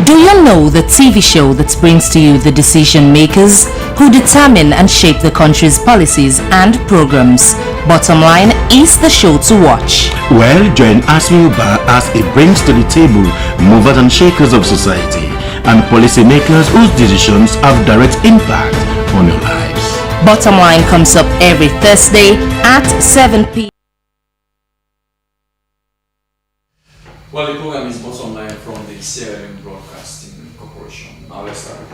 Do you know the TV show that brings to you the decision makers who determine and shape the country's policies and programs? Bottom Line is the show to watch. Well, join Asmi Uba as it brings to the table movers and shakers of society and policymakers whose decisions have direct impact on your lives. Bottom Line comes up every Thursday at 7 p.m. Well, the program is Bottom Line from the Sierra Leone Broadcasting Corporation. Now let's start with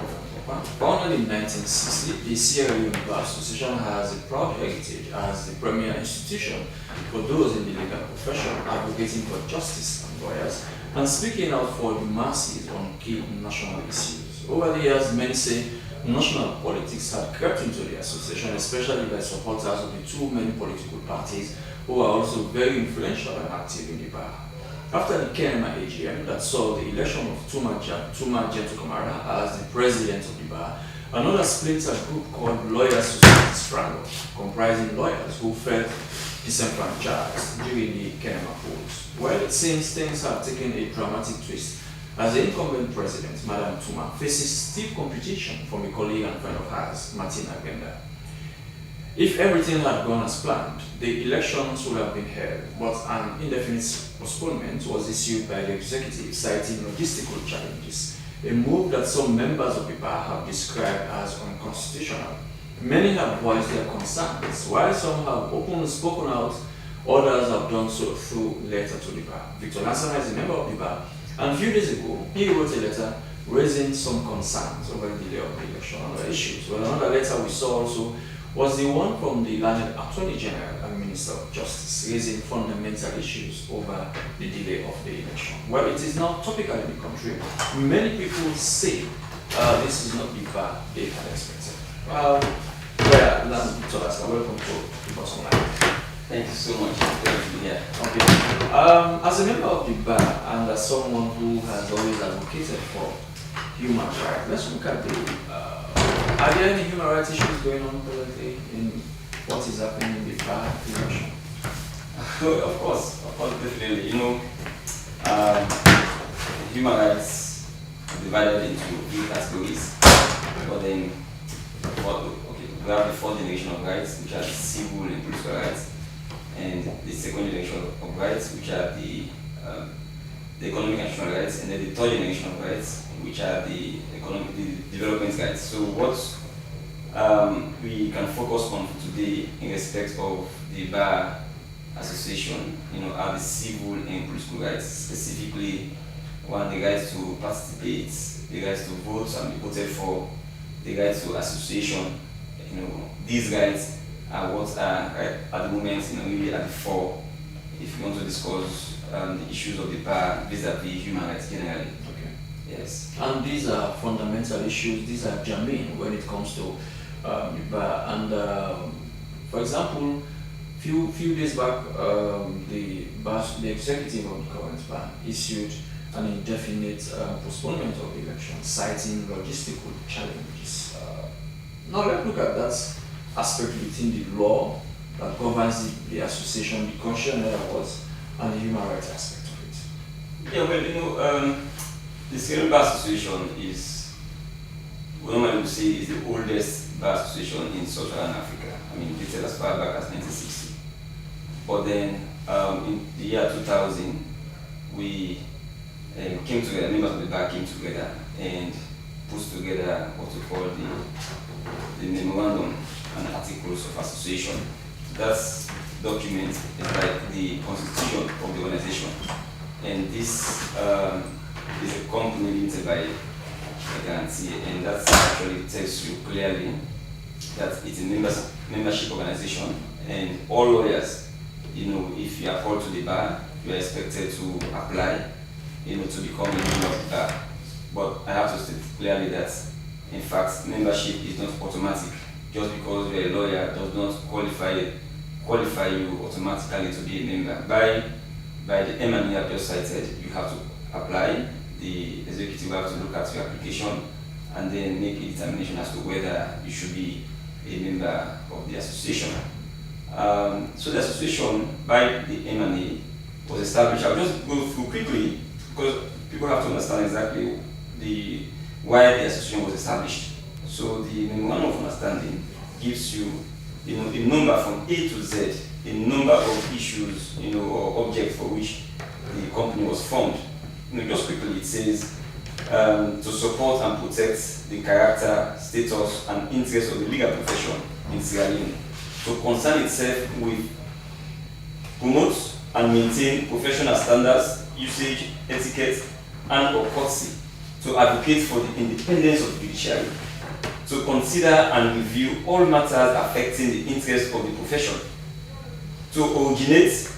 Program. Founded in 1960, the Sierra Leone Bar Association has a proud heritage as the premier institution for those in the legal profession advocating for justice and lawyers and speaking out for the masses on key national issues. Over the years, many say national politics had crept into the association, especially by supporters of the two main political parties who are also very influential and active in the bar. After the Kenema AGM that saw the election of Tuma Gento Kamara as the president of the bar, another splinter group called Lawyers Society Strangle, comprising lawyers who felt disenfranchised during the Kenema polls. Well, it seems things have taken a dramatic twist as the incumbent president, Madam Tuma, faces stiff competition from a colleague and friend of hers, Martin Agenda. If everything had gone as planned, the elections would have been held, but an indefinite postponement was issued by the executive citing logistical challenges, a move that some members of the bar have described as unconstitutional. Many have voiced their concerns, while some have openly spoken out, others have done so through letter to the bar. Victor Lansana is a member of the bar, and a few days ago, he wrote a letter raising some concerns over the delay of the election and other issues. Well, another letter we saw also was the one from the learned Attorney General and Minister of Justice, raising fundamental issues over the delay of the election. Well, it is now topical in the country. Many people say this is not the bar they had expected. Welcome to the Bottom Line. Thank you so much for being here. Okay. As a member of the bar and as someone who has always advocated for human rights, let's look at the are there any human rights issues going on presently in what is happening in the bar election? Of course, definitely. Human rights are divided into three categories. But then, we have the fourth generation of rights, which are the civil and political rights, and the second generation of rights, which are the economic and social rights, and then the third generation of rights, which are the development rights. So what we can focus on today in respect of the Bar Association, are the civil and political rights, specifically one, the right to participate, the right to vote and be voted for, the right to association. These rights are what are at the moment really at the fore if you want to discuss the issues of the bar vis-a-vis human rights generally. Okay. Yes. And these are fundamental issues, these are germane when it comes to the bar. And for example, few days back, the executive of the current bar issued an indefinite postponement of the election, citing logistical challenges. Now let's look at that aspect within the law that governs the association, the constitutional awards, and the human rights aspect of it. Yeah, well, the Sierra Leone Bar Association is, we normally say, is the oldest bar association in Sub-Saharan Africa. Dated as far back as 1960. But then, in the year 2000, we came together, members of the bar came together and put together what we call the memorandum and articles of association. That document is like the constitution of the organization, and this is a company limited by a guarantee, and that actually tells you clearly that it's a membership organization, and all lawyers, if you are called to the bar, you are expected to apply, to become a member of the bar. But I have to state clearly that, in fact, membership is not automatic. Just because you are a lawyer does not qualify you automatically to be a member. By the M&E I've just cited, you have to apply. The executive will have to look at your application and then make a determination as to whether you should be a member of the association. So the association by the M&E was established. I'll just go through quickly because people have to understand exactly why the association was established. So the memorandum of understanding gives you, a number from A to Z, a number of issues, or objects for which the company was formed. Just quickly, it says to support and protect the character, status, and interests of the legal profession in Sierra Leone, to concern itself with promote and maintain professional standards, usage, etiquette, and or courtesy, to advocate for the independence of the judiciary, to consider and review all matters affecting the interests of the profession, to originate,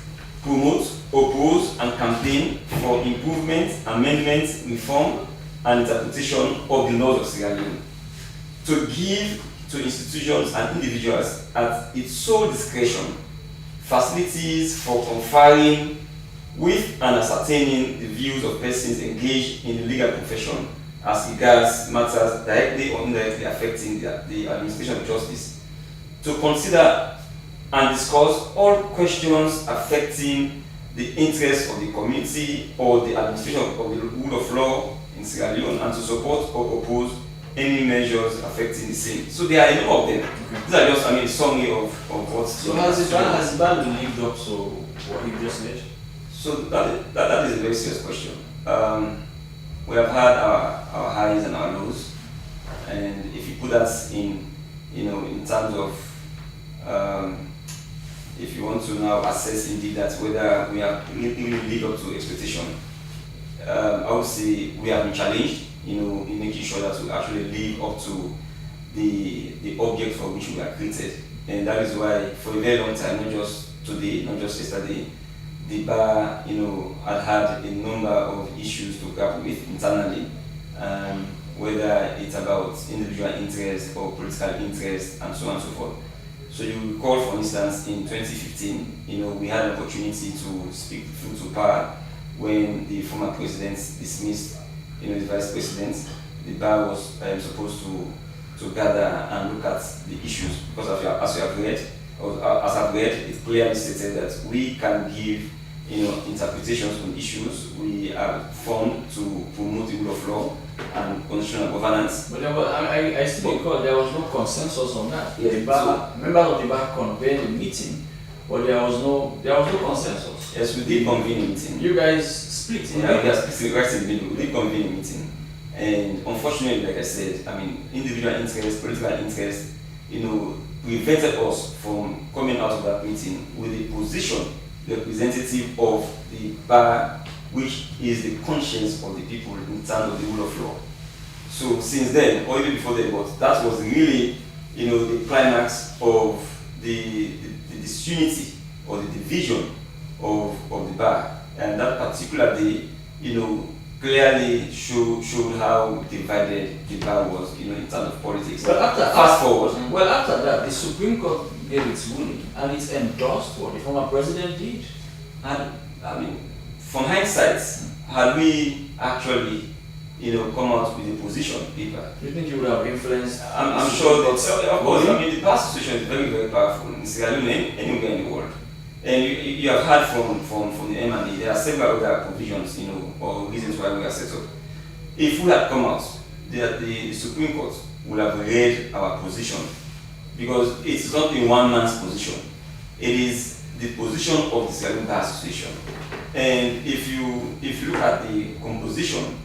promote, oppose, and campaign for improvement, amendment, reform, and interpretation of the laws of Sierra Leone, to give to institutions and individuals at its sole discretion facilities for conferring with and ascertaining the views of persons engaged in the legal profession as regards matters directly or indirectly affecting the administration of justice, to consider and discuss all questions affecting the interests of the community or the administration of the rule of law in Sierra Leone, and to support or oppose any measures affecting the same. So there are a number of them. These are just, a summary of what. So has the ban been lived up to what you just said? So that is a very serious question. We have had our highs and our lows, and if you put that in terms of if you want to now assess indeed that whether we have really lived up to expectation, I would say we have been challenged, in making sure that we actually live up to the object for which we are created. And that is why for a very long time, not just today, not just yesterday, the bar, had a number of issues to grapple with internally, whether it's about individual interest or political interest and so on and so forth. So you recall, for instance, in 2015, we had an opportunity to speak through to power when the former president dismissed, the vice president. The bar was supposed to gather and look at the issues, because as you have read, or as I've read, it clearly stated that we can give interpretations on issues. We are formed to promote the rule of law and constitutional governance. But I still recall there was no consensus on that. Yeah, Members of the bar convened a meeting, but there was no consensus. Yes, we did convene a meeting. You guys split. Yeah, we are splitting right in the middle. We did convene a meeting, and unfortunately, like I said, individual interest, political interest, prevented us from coming out of that meeting with a position representative of the bar, which is the conscience of the people in terms of the rule of law. So since then, or even before then, but that was really, the climax of the disunity or the division of the bar. And that particular day, clearly showed how divided the bar was, in terms of politics. But fast forward. Well, after that, the Supreme Court gave its ruling, and it endorsed what the former president did. And from hindsight, had we actually, come out with a position paper, Do you think you would have influenced? I'm sure that, of course, the bar association is very, very powerful in Sierra Leone, anywhere in the world. And you have heard from the M&A, there are several other provisions, or reasons why we are set up. If we had come out, the Supreme Court would have read our position, because it's not in one man's position. It is the position of the Sierra Leone Bar Association. And if you look at the composition,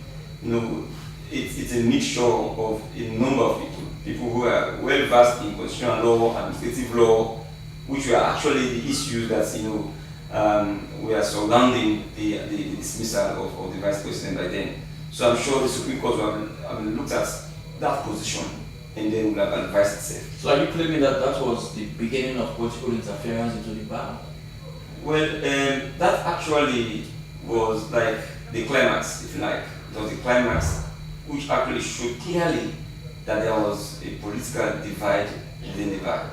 it's a mixture of a number of people who are well versed in constitutional law, administrative law, which were actually the issues that were surrounding the dismissal of the vice president by then. So I'm sure the Supreme Court will have looked at that position and then will have advised itself. So are you claiming that was the beginning of political interference into the bar? Well, that actually was like the climax, if you like. It was the climax which actually showed clearly that there was a political divide within the bar.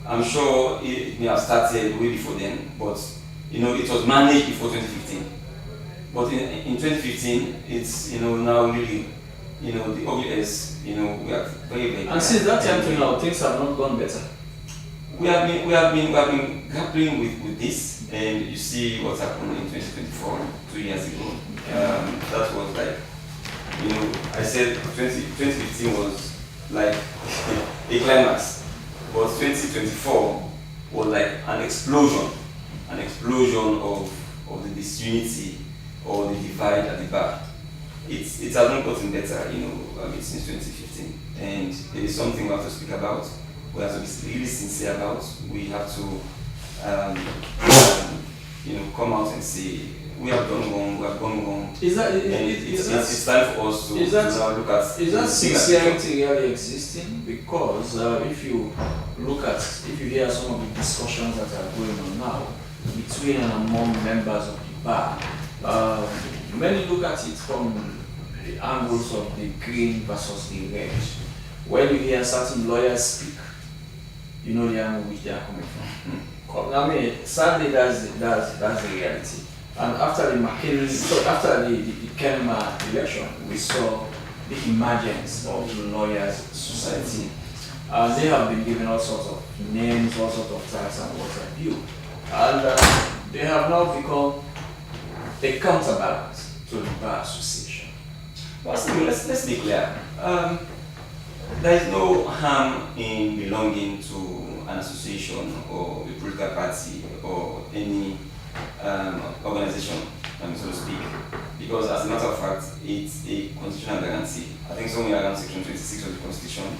I'm sure it may have started way before then, but it was managed before 2015. But in 2015, it's now really the obvious, we are very, very. And since that time to now, things have not gone better. We have been grappling with this, and you see what happened in 2024, 2 years ago. That was like, I said 2015 was like a climax, but 2024 was like an explosion of the disunity or the divide at the back. It has not gotten better, since 2015, and it is something we have to speak about. We have to be really sincere about. We have to, come out and say we have done wrong. We have gone wrong. It's time for us to now look at. Is that sincerity really existing? Because if you hear some of the discussions that are going on now between and among members of the bar, many look at it from the angles of the green versus the red. When you hear certain lawyers speak, you know the angle which they are coming from. I mean, sadly, that's the reality. And after the Kenema election, we saw the emergence of the Lawyers Society. They have been given all sorts of names, all sorts of tags and what have you. And they have now become a counterbalance to the Bar Association. But let's be clear. There is no harm in belonging to an association or a political party or any organization, so to speak, because as a matter of fact, it's a constitutional guarantee. I think somewhere around section 26 of the Constitution,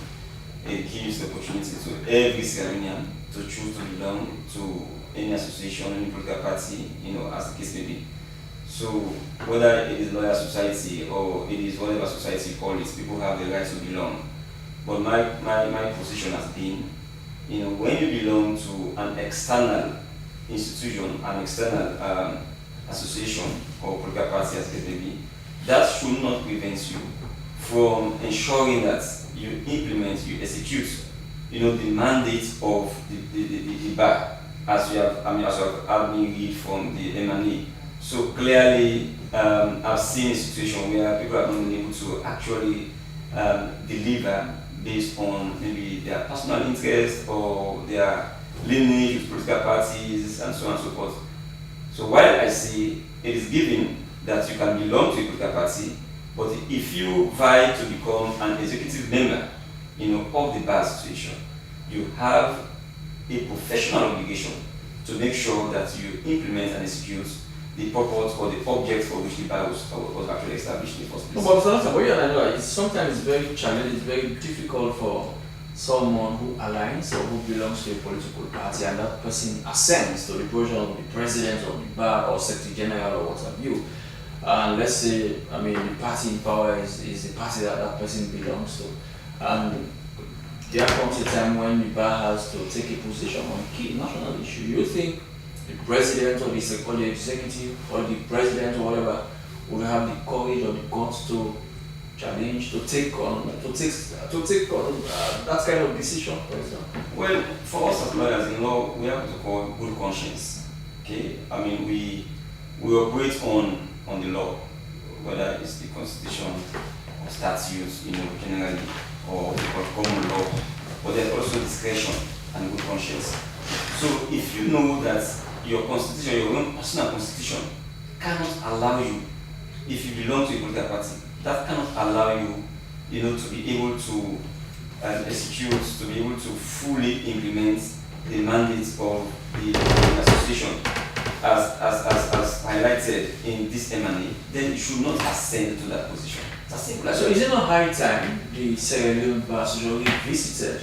it gives the opportunity to every Sierra Leonean to choose to belong to any association, any political party, as the case may be. So whether it is lawyer society or it is whatever society you call it, people have the right to belong. But my position has been, when you belong to an external institution, an external association or political party as it may be, that should not prevent you from ensuring that you implement, you execute, the mandate of the bar, as you have had me read from the M&A. So clearly, I've seen a situation where people have not been able to actually deliver based on maybe their personal interest or their lineage with political parties and so on and so forth. So while I say it is given that you can belong to a political party, but if you vie to become an executive member, of the bar association, you have a professional obligation to make sure that you implement and execute the purpose or the object for which the bar was actually established in the first place. No, but what you know is sometimes it's very challenging, it's very difficult for someone who aligns or who belongs to a political party and that person ascends to the position of the president of the bar or secretary general or what have you. And let's say, the party in power is the party that person belongs to. And there comes a time when the bar has to take a position on a key national issue. You think the president or the executive or the president or whatever would have the courage or the guts to challenge, to take on that kind of decision, for example? Well, for us as lawyers in law, we have to call good conscience. Okay, we operate on the law, whether it's the constitution or statutes, generally, or the common law, but there's also discretion and good conscience. So if you know that your constitution, your own personal constitution, cannot allow you, if you belong to a political party, that cannot allow you, to be able to execute, to be able to fully implement the mandates of the association as highlighted in this M&A, then you should not ascend to that position. It's as simple as so is it not high time the Sierra Leone Bar Association revisited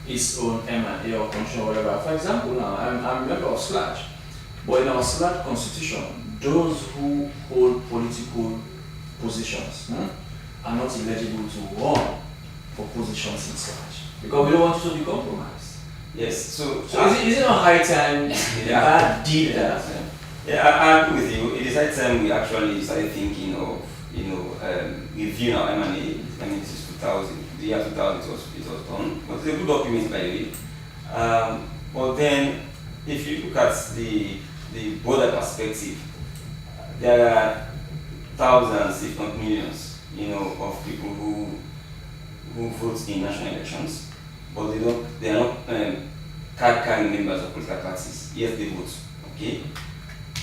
its own M&A or control or whatever? For example, now I'm a member of SLAJ, but in our SLAJ constitution, those who hold political positions are not eligible to run for positions in SLAJ because we don't want to be compromised. Yes, so is it not high time the did that? Yeah, I agree with you. It is high time we actually started thinking of, reviewing our M&A. This is 2000. The year 2000 it was done. But it's a good document, by the way. But then, if you look at the broader perspective, there are thousands, if not millions, of people who vote in national elections, but they are not card-carrying members of political parties. Yes, they vote. Okay,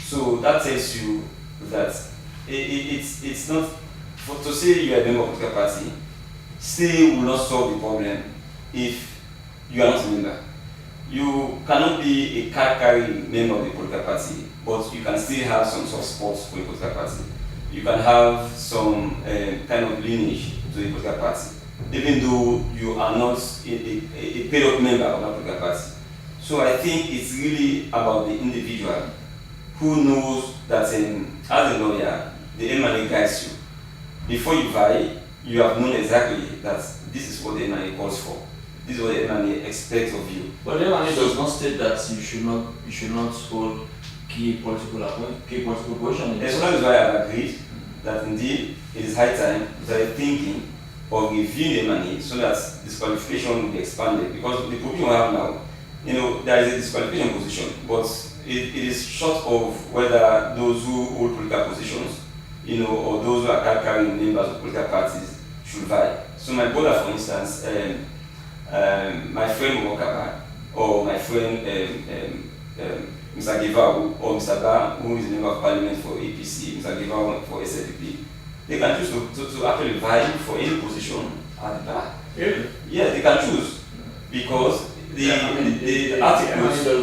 so that tells you that it's not to say you are a member of a political party still will not solve the problem if you are not a member. You cannot be a card-carrying member of the political party, but you can still have some soft spots for a political party. You can have some kind of lineage to the political party, even though you are not a paid-up member of that political party. So I think it's really about the individual who knows that as a lawyer, the M&A guides you. Before you vie, you have known exactly that this is what the M&A calls for. This is what the M&A expects of you. But the M&A does not state that you should not hold key political position. As long as I have agreed that indeed it is high time that I'm thinking of reviewing the M&A so that disqualification will be expanded. Because the problem we have now, there is a disqualification position, but it is short of whether those who hold political positions, or those who are card-carrying members of political parties should vie. So my brother, for instance, my friend Wakaba, or my friend Mr. Gevau, or Mr. Ba, who is a member of parliament for APC, Mr. Gevau for SLP, they can choose to actually vie for any position at the bar. Really? Yes, they can choose, because the articles, it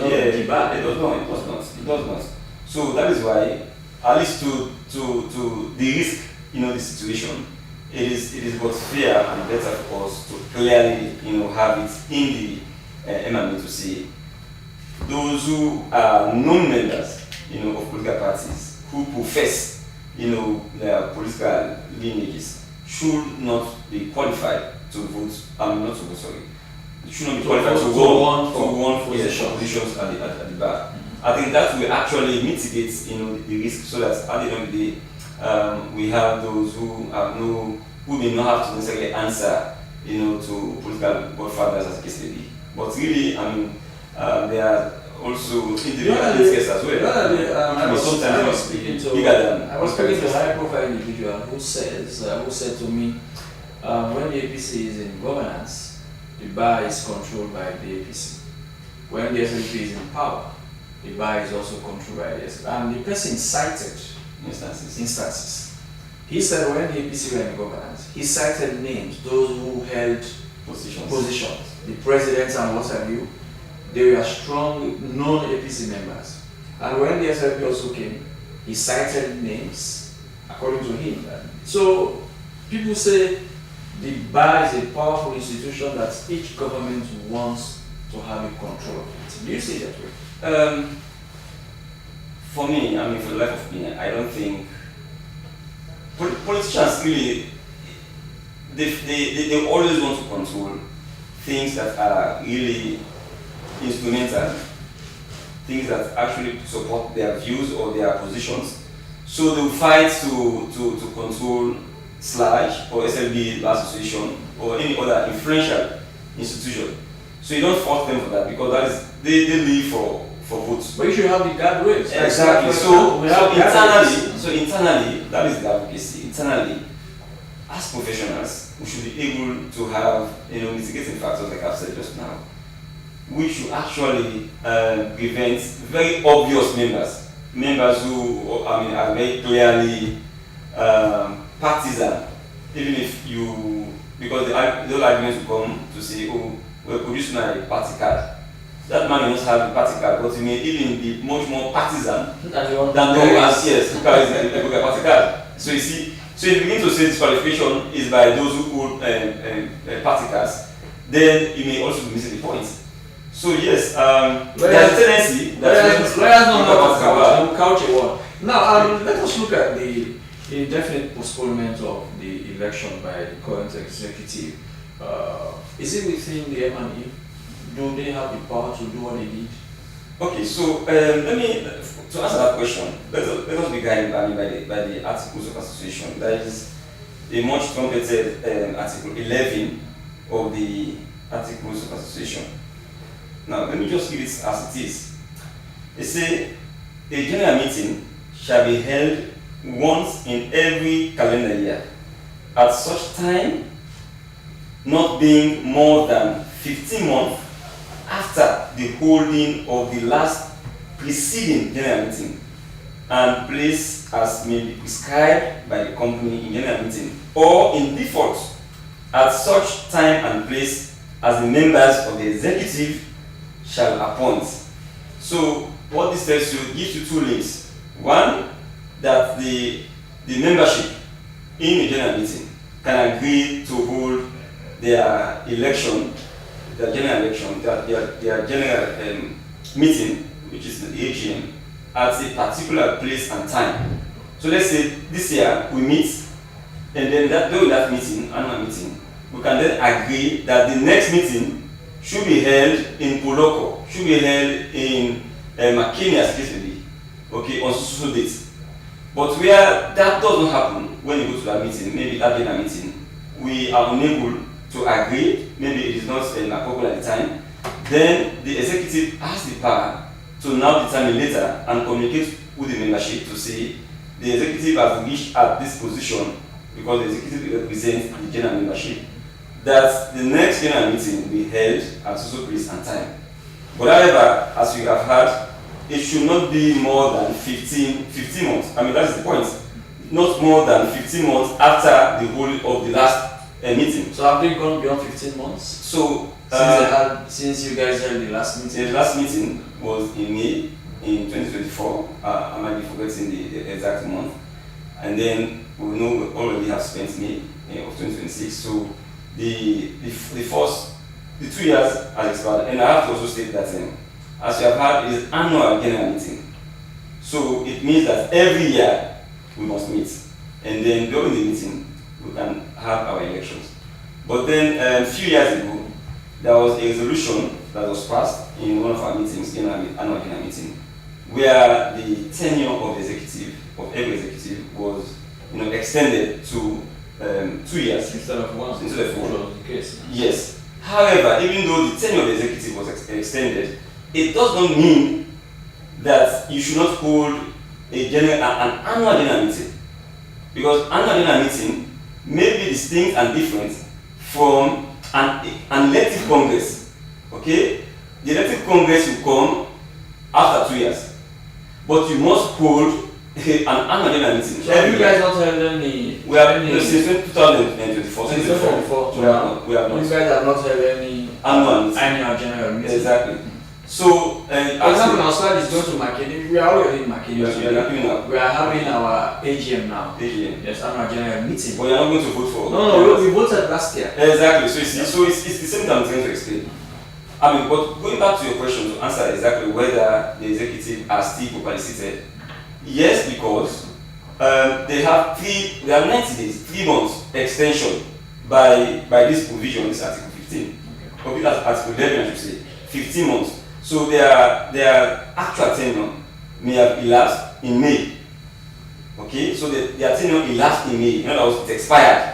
does not. So that is why, at least to de-risk, the situation, it is both fair and better for us to clearly, have it in the M&A to say those who are non-members, of political parties who profess, their political lineages should not be qualified to vote. Should not be qualified to run positions at the bar. I think that will actually mitigate, the risk, so that at the end of the day, we have those who may not have to necessarily answer, to political godfathers, as the case may be. But really, there are also individual cases as well. I was speaking to a high-profile individual who said to me, when the APC is in governance, the bar is controlled by the APC. When the SLP is in power, the bar is also controlled by the SLP. And the person cited instances. He said when the APC were in governance, he cited names, those who held positions, the presidents and what have you. They were strong non-APC members. And when the SLP also came, he cited names according to him. So people say the bar is a powerful institution that each government wants to have a control of it. Do you see it that way? For me, for the life of me, I don't think politicians really, they always want to control things that are really instrumental, things that actually support their views or their positions. So they will fight to control SLAJ or SLB Association or any other influential institution. So you don't fault them for that, because that is they live for votes. But you should have the guardrails. Exactly. So internally, that is the advocacy. Internally, as professionals, we should be able to have mitigating factors, like I've said just now, which should actually prevent very obvious members who are very clearly partisan, even if because the arguments will come to say, oh, we're producing a party card. That man may not have a party card, but he may even be much more partisan than the one who has who carries a party card. So you see, so if you begin to say disqualification is by those who hold party cards, then you may also be missing the point. So yes, there's a tendency that lawyers don't know to couch a word. Now let us look at the indefinite postponement of the election by the current executive. Is it within the M&E? Do they have the power to do what they did? Okay, so to answer that question, let us be guided by the Articles of Association. That is a much trumpeted Article 11 of the Articles of Association. Now, let me just read it as it is. They say, a general meeting shall be held once in every calendar year, at such time not being more than 15 months after the holding of the last preceding general meeting. and place as may be prescribed by the company in general meeting or in default at such time and place as the members of the executive shall appoint. So what this tells you, gives you two links. One, that the membership in a general meeting can agree to hold their election, their general election, their general meeting, which is the AGM, at a particular place and time. So let's say this year we meet, and then during that meeting, annual meeting, we can then agree that the next meeting should be held in Poloko, should be held in McKinney as case may be, okay, on so date. But where that doesn't happen, when you go to that meeting, maybe that dinner meeting, we are unable to agree, maybe it is not appropriate at the time, then the executive has the power to now determine later and communicate with the membership to say the executive has reached at this position because the executive represents the general membership, that the next general meeting will be held at so place and time. But however, as you have heard, it should not be more than 15 months. I mean, that's the point. Not more than 15 months after the holding of the last meeting. So have they gone beyond 15 months? So since you guys held the last meeting? The last meeting was in May in 2024. I might be forgetting the exact month. And then we know we already have spent May of 2026. So the 2 years has expired. And I have to also state that as you have heard, it is annual general meeting. So it means that every year we must meet. And then during the meeting, we can have our elections. But then a few years ago, there was a resolution that was passed in one of our meetings, in our annual general meeting, where the tenure of the executive, of every executive, was extended to 2 years. Instead of one. Instead of 4. Which was the case. Yes. However, even though the tenure of the executive was extended, it does not mean that you should not hold an annual general meeting. Because annual general meeting may be distinct and different from an elective congress. Okay? The elective congress will come after 2 years. But you must hold an annual general meeting. So have you guys not held any? We have since 2024. Since 2024. We have not. You guys have not held any annual general meeting. Exactly. So, for example, our slide is going to McKinney. We are already in McKinney. We are having our AGM now. AGM. Yes, annual general meeting. But you are not going to vote for. No, we voted last year. Exactly. So it's the same thing I'm trying to explain. I mean, but going back to your question to answer exactly whether the executive are still properly seated, yes, because they have 90 days, 3 months extension by this provision, this Article 15. Okay, that's Article 11, I should say, 15 months. So their actual tenure may have elapsed in May. Okay, so their tenure elapsed in May. In other words, it expired.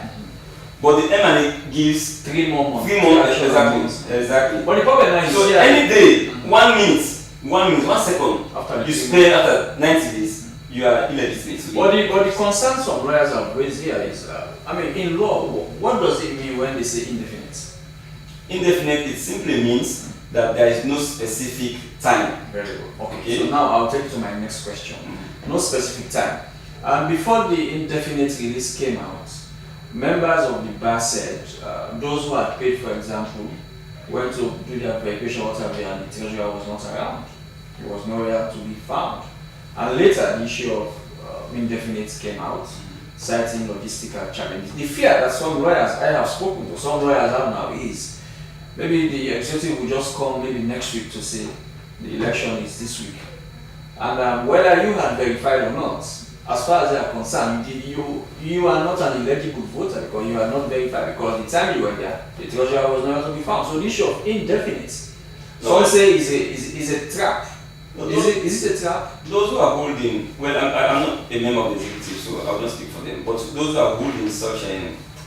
But the M&A gives 3 more months. 3 months, exactly. But the problem now is, so any day, 1 minute, 1 second, after you spend after 90 days, you are illegitimate. But the concerns some lawyers have raised here is, in law, what does it mean when they say indefinite? Indefinite, it simply means that there is no specific time. Very good. Okay. So now I'll take you to my next question. No specific time. And before the indefinite release came out, members of the bar said those who had paid, for example, went to do their verification whatever, and the treasurer was not around. He was nowhere to be found. And later, the issue of indefinite came out, citing logistical challenges. The fear that some lawyers I have spoken to, some lawyers have now is maybe the executive will just come maybe next week to say the election is this week. And whether you had verified or not, as far as they are concerned, you are not an eligible voter because you are not verified, because the time you were there, the treasurer was nowhere to be found. So the issue of indefinite, some say is a trap. No, is it a trap? Those who are holding, well, I'm not a member of the executive, so I will not speak for them, but those who are holding such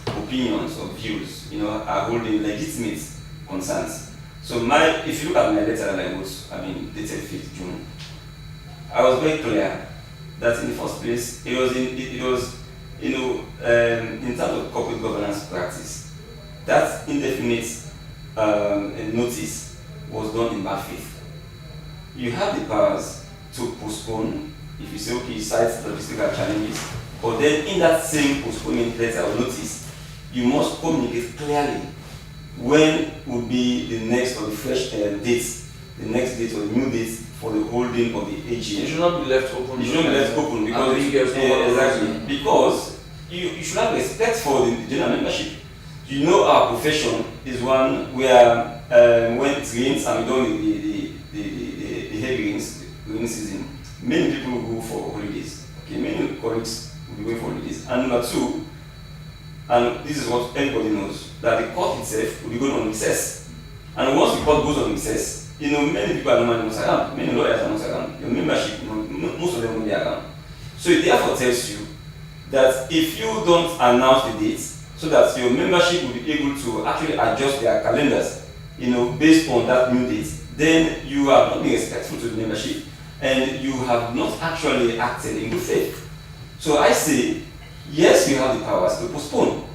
opinions or views, are holding legitimate concerns. So if you look at my letter that I wrote, dated 5th June, I was very clear that in the first place, it was in terms of corporate governance practice, that indefinite notice was done in bad faith. You have the powers to postpone if you say, okay, cite logistical challenges, but then in that same postponement letter or notice, you must communicate clearly when would be the next or the fresh date, the next date or the new date for the holding of the AGM. It should not be left open. It should not be left open because exactly, because you should have respect for the general membership. You know, our profession is one where when it rains and we don't the heavy rain season, many people will go for holidays. Okay, many colleagues will be going for holidays. And number two, and this is what everybody knows, that the court itself will be going on recess. And once the court goes on recess, you know, many people are not around, many lawyers are not around, your membership, most of them will be around. So it therefore tells you that if you don't announce the dates, so that your membership will be able to actually adjust their calendars, you know, based on that new date, then you have not been respectful to the membership and you have not actually acted in good faith. So I say, yes, you have the powers to postpone,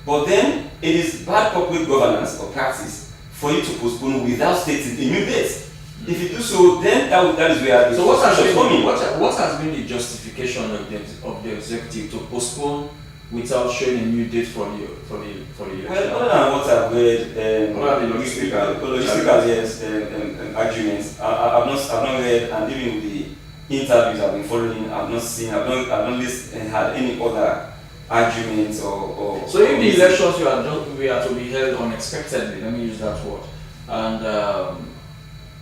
but then it is bad corporate governance or practice for you to postpone without stating a new date. If you do so, then that is where the so what has been the justification of the executive to postpone without showing a new date for the election? Well, other than what I've read, logistical yes, arguments, I've not read, and even with the interviews I've been following, I've not had any other arguments or. So if the elections we are to be held unexpectedly, let me use that word, and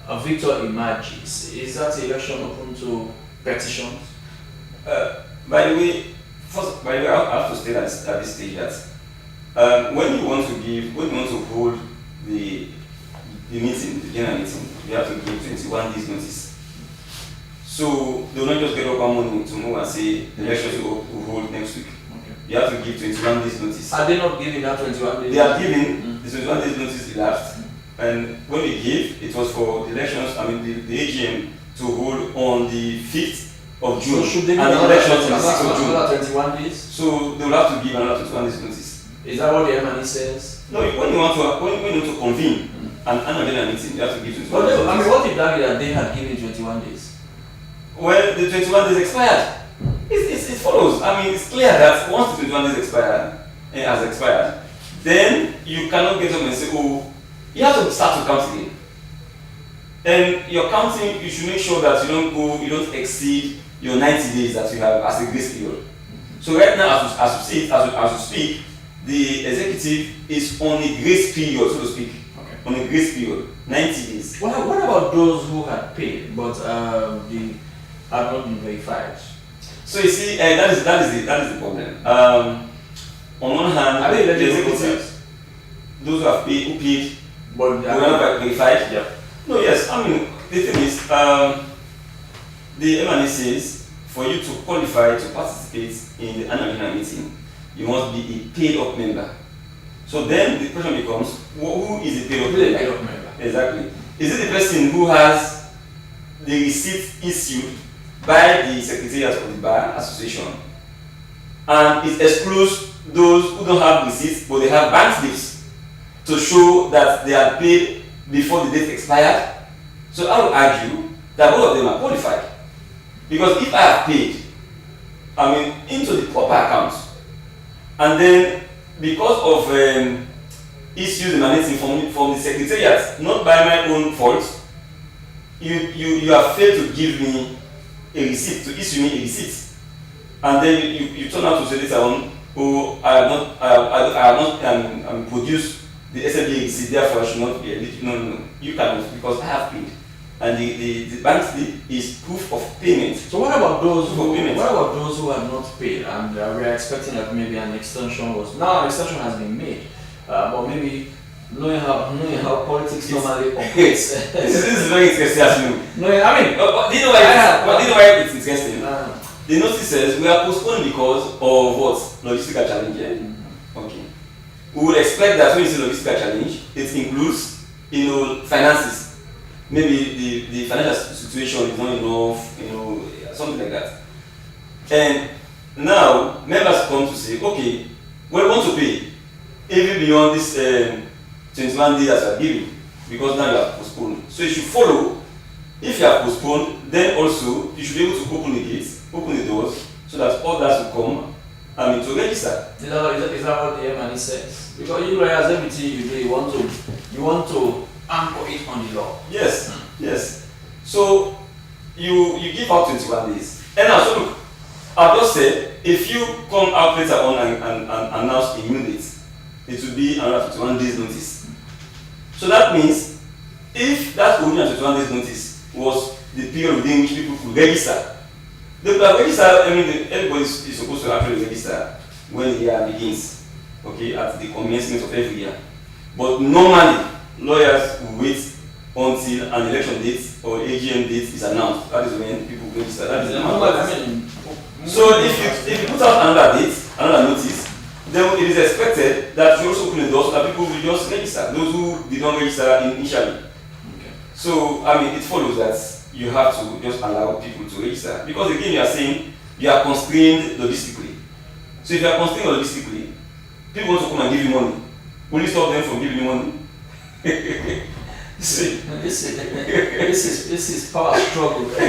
a victor emerges, is that election open to petitions? By the way, I have to state at this stage that when you want to hold the meeting, the general meeting, you have to give 21 days notice. So they will not just get up one morning tomorrow and say the elections will hold next week. Okay. You have to give 21 days notice. Are they not giving that 21 days? They are giving the 21 days notice elapsed. And when we give, it was for the elections, the AGM to hold on the 5th of June. So should they and the elections on the 6th of another June. 21 days? So they will have to give another 21 days notice. Is that what the MNE says? No, when you want to convene an annual general meeting, you have to give 21 days. I mean, what if that they had given 21 days? Well, the 21 days expired. It follows. I mean, it's clear that once the 21 days has expired, then you cannot get up and say, oh, you have to start to count again. And your counting, you should make sure that you don't exceed your 90 days that you have as a grace period. So right now, as you speak, the executive is on a grace period, so to speak. Okay. On a grace period, 90 days. What about those who had paid but they have not been verified? So you see, that is the problem. On one hand, the executive, those who have paid, who paid, but they were not verified. Yeah. No, yes. I mean, the thing is, the MNE says for you to qualify to participate in the annual general meeting, you must be a paid-up member. So then the question becomes, who is a paid-up member? Exactly. Is it the person who has the receipt issued by the Secretariat of the Bar Association, and it excludes those who don't have receipts but they have bank slips to show that they are paid before the date expired? So I would argue that both of them are qualified, because if I have paid, into the proper account, and then because of issues emanating from the Secretariat, not by my own fault, you have failed to give me a receipt, to issue me a receipt, and then you turn out to say later on, oh, I have not produced the SMBA receipt, therefore I should not be eligible. No, you cannot, because I have paid, and the bank slip is proof of payment. So what about those who have not paid, and we are expecting that maybe an extension has been made, but maybe knowing how politics normally operates. This is very interesting as you know. No, I mean, do you know why it's interesting? The notice says we are postponing because of what? Logistical challenge. Yeah? Okay. We would expect that when you say logistical challenge, it includes, finances. Maybe the financial situation is not enough, something like that. And now members come to say, okay, we want to pay even beyond this 21 days that you are giving, because now you are postponed. So you should follow If you have postponed, then also you should be able to open the gates, open the doors, so that others will come, to register. Is that what the MNE says? Because you realize everything you do, you want to anchor it on the law. Yes, yes. So you give out 21 days. And now, so look, I've just said, if you come out later on and announce a new date, it will be another 21 days notice. So that means, if that original 21 days notice was the period within which people could register, they could have registered, everybody is supposed to actually register when the year begins, okay, at the commencement of every year. But normally, lawyers will wait until an election date or AGM date is announced. That is when people register. That is the normal. So if you put out another date, another notice, then it is expected that you also open the door so that people will just register, those who did not register initially. Okay. So, it follows that you have to just allow people to register. Because again, you are saying you are constrained logistically. So if you are constrained logistically, people want to come and give you money. Will you stop them from giving you money? See, this is power struggle. I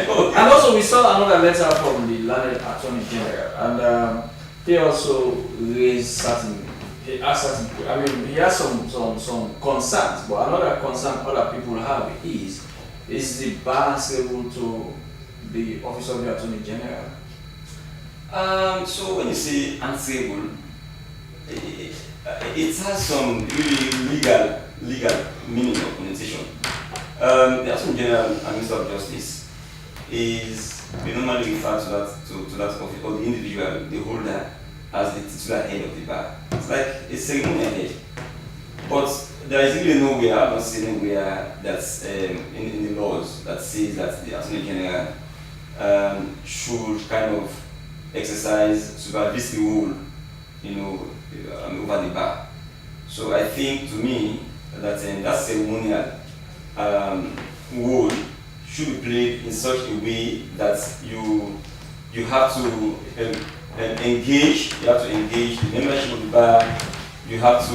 know. And also, we saw another letter from the Landed Attorney General, and he also raised he has some concerns, but another concern other people have is the bar answerable to the Office of the Attorney General? So when you say answerable, it has some really legal meaning or connotation. The Attorney General and Minister of Justice we normally refer to that office, or the individual, the holder, as the titular head of the bar. It's like a ceremonial head. But there is really nowhere, I'm not saying anywhere, that's in the laws that says that the Attorney General should kind of exercise supervisory role, over the bar. So I think, to me, that that ceremonial role should be played in such a way that you have to engage the membership of the bar. You have to,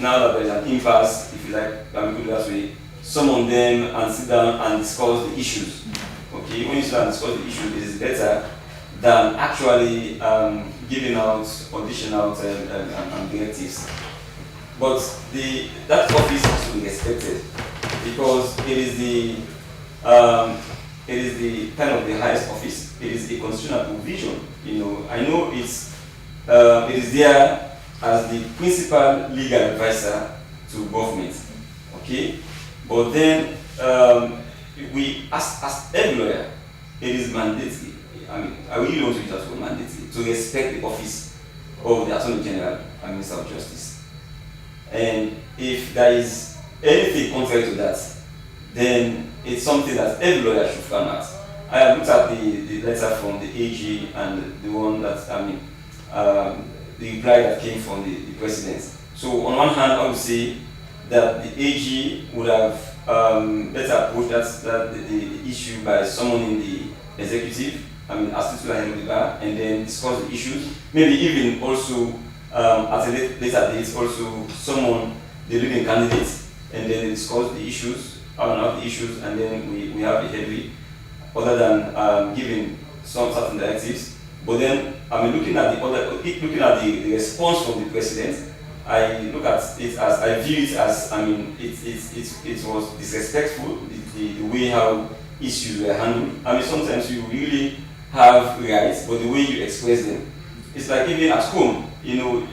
now that there is an impasse, if you like, let me put it that way, summon them and sit down and discuss the issues. Okay, when you sit down and discuss the issues, it is better than actually giving out, audition out directives. But that office has to be respected because it is the kind of the highest office. It is a constitutional provision. I know it is there as the principal legal advisor to government. Okay, but then we, as every lawyer, it is mandatory. I really want to use that word mandatory to respect the office of the Attorney General and Minister of Justice. And if there is anything contrary to that, then it's something that every lawyer should firm at. I have looked at the letter from the AG and the one that, the reply that came from the President. So on one hand, I would say that the AG would have better approached the issue by summoning the executive, as titular head of the bar, and then discuss the issues. Maybe even also at a later date, also summon the leading candidates, and then discuss the issues, and then we have a headway, other than giving some certain directives. But then, looking at the response from the President, I look at it as, I view it as, it was disrespectful, the way how issues were handled. Sometimes you really have rights, but the way you express them, it's like even at home,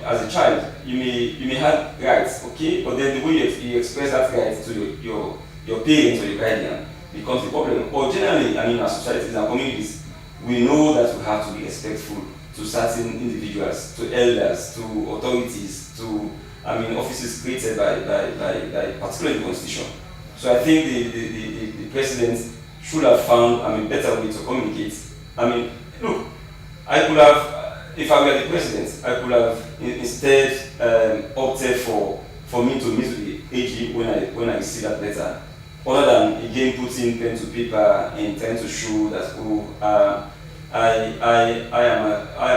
as a child, you may have rights, okay, but then the way you express that right to your parents or your guardian becomes the problem. Or generally, as societies and communities, we know that we have to be respectful to certain individuals, to elders, to authorities, to offices created by particularly the Constitution. So I think the President should have found a better way to communicate. Look, I could have, if I were the President, I could have instead opted for me to meet with the AG when I see that letter, other than again putting pen to paper and trying to show that I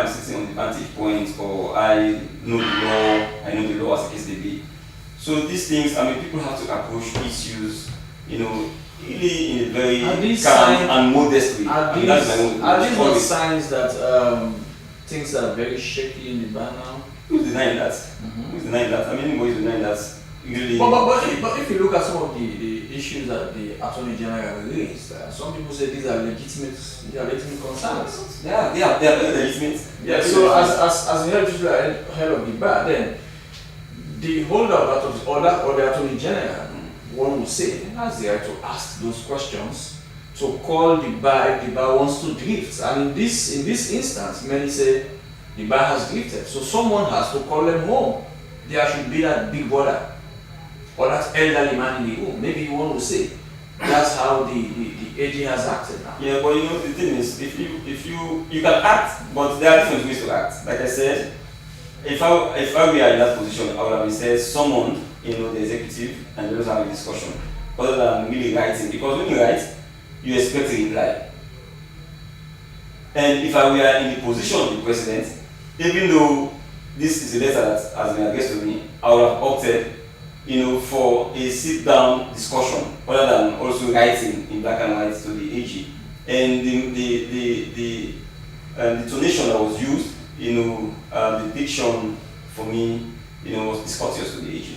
am sitting on the vantage point, or I know the law as the case may be. So these things, people have to approach issues really in a very Are these calm signs- and modest way. Are And that's my these, own- are these not always- signs that things are very shaky in the bar now? Who's denying that? Who's denying that? I mean, anybody who's denying that really. But if you look at some of the issues that the Attorney General raised, some people say these are legitimate concerns. They are very legitimate. Yeah, so as the head of the bar, then the holder of that or the Attorney General, one would say, has the right to ask those questions, to call the bar if the bar wants to drift. And in this instance, many say the bar has drifted, so someone has to call them home. There should be that big brother or that elderly man in the room. Maybe one will say that's how the AG has acted now. Yeah, but the thing is, if you can act, but there are different ways to act. Like I said, if I were in that position, I would have said someone, the executive, and let us have a discussion, other than really writing. Because when you write, you expect a reply. And if I were in the position of the president, even though this is a letter that has been addressed to me, I would have opted, for a sit-down discussion, other than also writing in black and white to the AG. And the tonation that was used, the diction for me, was discourteous to the AG.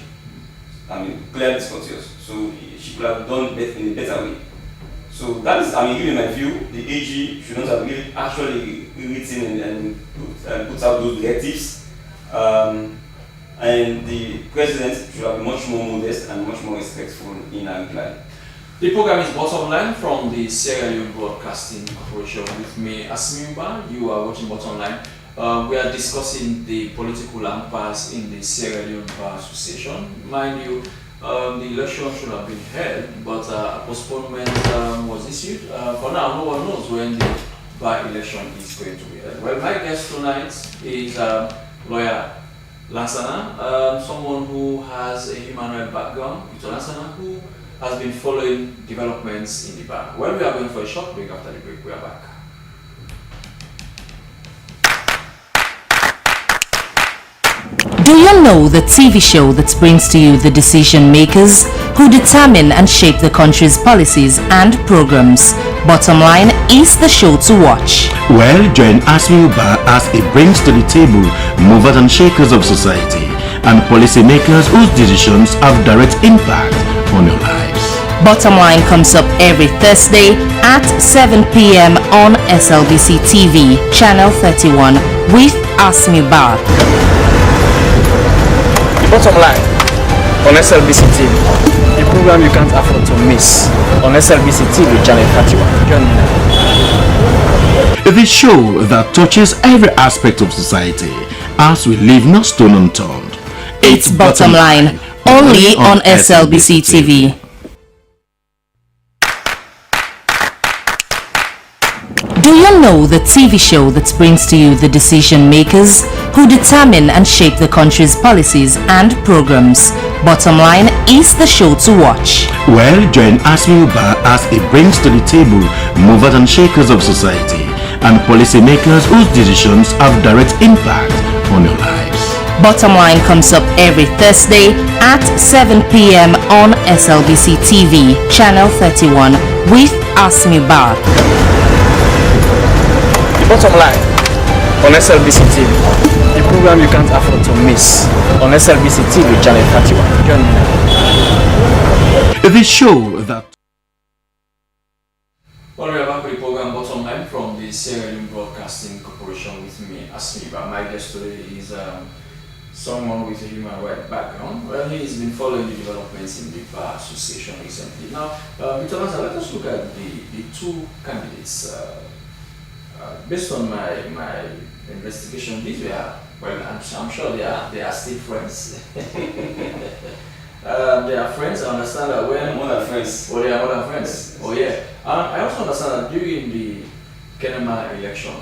I mean, clearly discourteous. So she could have done it in a better way. So that is, really my view, the AG should not have really actually written and put out those directives. And the president should have been much more modest and much more respectful in her reply. The program is Bottom Line from the Sierra Leone Broadcasting Corporation. With me, Asmi Uba. You are watching Bottom Line. We are discussing the political impasse in the Sierra Leone Bar Association. Mind you, the election should have been held, but a postponement was issued. For now, no one knows when the bar election is going to be held. Well, my guest tonight is lawyer Lansana, someone who has a human rights background. Victor Lansana, who has been following developments in the bar. Well, we are going for a short break. After the break, we are back. Do you know the TV show that brings to you the decision makers who determine and shape the country's policies and programs? Bottom Line is the show to watch. Well, join Asmi Uba as it brings to the table movers and shakers of society and policymakers whose decisions have direct impact on your lives. Bottom Line comes up every Thursday at 7 p.m. on SLBC TV, Channel 31 with Asmi Uba. Bottom Line on SLBC TV, the program you can't afford to miss on SLBC TV Channel 31. Join me now. The show that touches every aspect of society as we leave no stone unturned. It's Bottom Line, only on SLBC TV. Do you know the TV show that brings to you the decision makers who determine and shape the country's policies and programs? Bottom Line is the show to watch. Well, join Asmi Uba as it brings to the table movers and shakers of society and policymakers whose decisions have direct impact on your lives. Bottom Line comes up every Thursday at 7 p.m. on SLBC TV, Channel 31 with Asmi Uba. Bottom Line on SLBC TV, the program you can't afford to miss on SLBC TV Channel 31. Join me now. The show that Well, we are back with the program Bottom Line from the Sierra Leone Broadcasting Corporation. With me, Asmi Uba. My guest today is someone with a human rights background. Well, he's been following the developments in the Bar Association recently. Now, Victor Lansana, let us look at the two candidates. Based on my investigation, these were, well, I'm sure they are still friends. They are friends. I understand that when More than friends. Oh, they are more than friends. Oh, yeah. I also understand that during the Kenema election,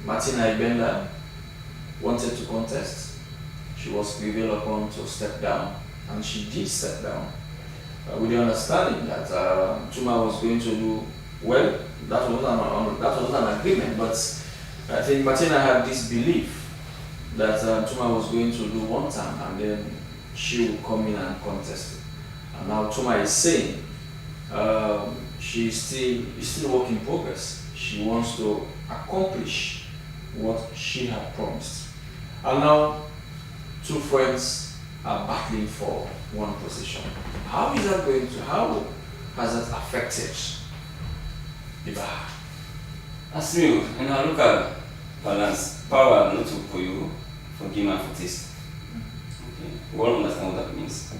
Martina Ibenda wanted to contest. She was prevailed upon to step down, and she did step down with the understanding that Chuma was going to do well. That was not an agreement, but I think Martina had this belief that Chuma was going to do one time and then she would come in and contest it. And now Tuma is saying it's still work in progress. She wants to accomplish what she had promised. And now two friends are battling for one position. How has that affected Ibaha? As you, in our local balance, power not to put you for give and for taste. Okay. We all understand what that means.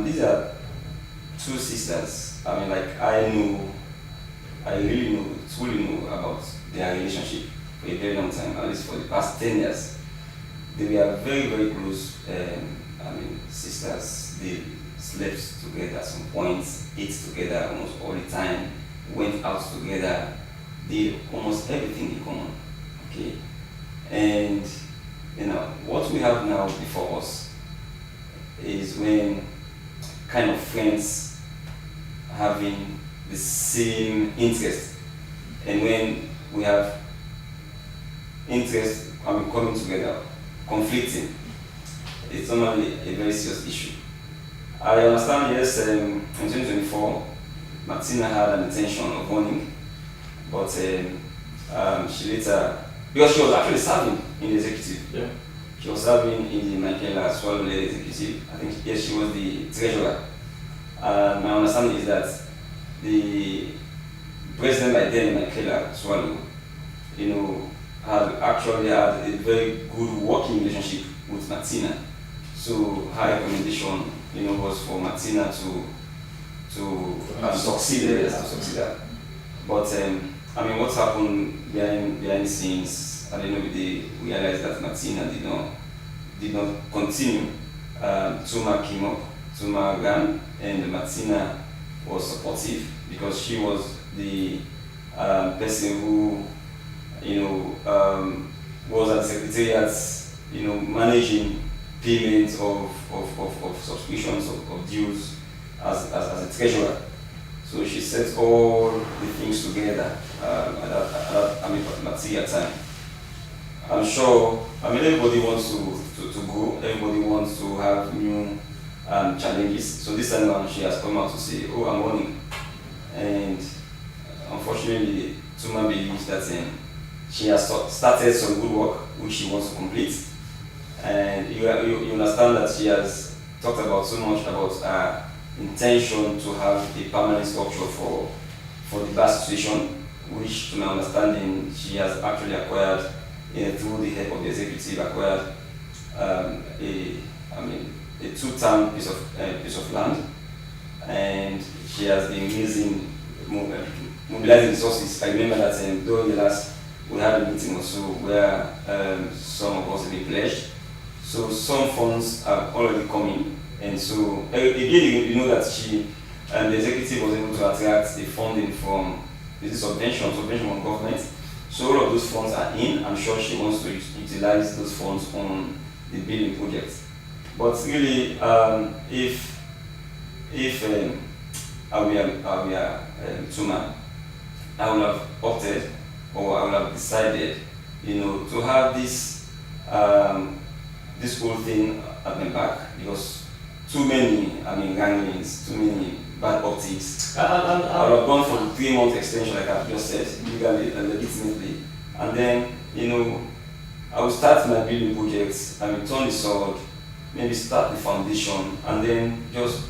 These are two sisters. I mean, like I really truly know about their relationship for a very long time, at least for the past 10 years. They were very, very close, sisters. They slept together at some points, ate together almost all the time, went out together, did almost everything in common. Okay? And what we have now before us is when kind of friends having the same interest, and when we have interest coming together, conflicting, it's normally a very serious issue. I understand, yes, in 2024, Martina had an intention of running, but she later, because she was actually serving in the executive. Yeah. She was serving in the Michaela Swallow-led executive. I think, yes, she was the treasurer. My understanding is that the president by then, Michaela Swallow, had actually had a very good working relationship with Martina. So her recommendation, was for Martina to succeed. But what's happened behind the scenes? At the end of the day, we realized that Martina did not continue. Tuma came up, Tuma ran, and Martina was supportive because she was the person who, was at secretariat, managing payments of subscriptions of dues as a treasurer. So she set all the things together at that material time. I'm sure, everybody wants to grow, everybody wants to have new challenges. So this time around she has come out to say, oh, I'm running. And unfortunately, Tuma believes that she has started some good work which she wants to complete. And you understand that she has talked about so much about her intention to have a permanent structure for the bar situation, which to my understanding she has actually acquired through the help of the executive, acquired a 2-term piece of land, and she has been mobilizing resources. I remember that during the last we had a meeting also where some of us have been pledged. So some funds are already coming, and so again you know that the executive was able to attract the funding from the subvention from government. So all of those funds are in. I'm sure she wants to utilize those funds on the building project. But really, if I were Tuma, I would have opted, or I would have decided, to have this whole thing at my back, because too many, wranglings, too many bad optics. I would have gone for the 3-month extension, like I've just said, legally and legitimately. And then, I would start my building projects, turn the sword, maybe start the foundation, and then just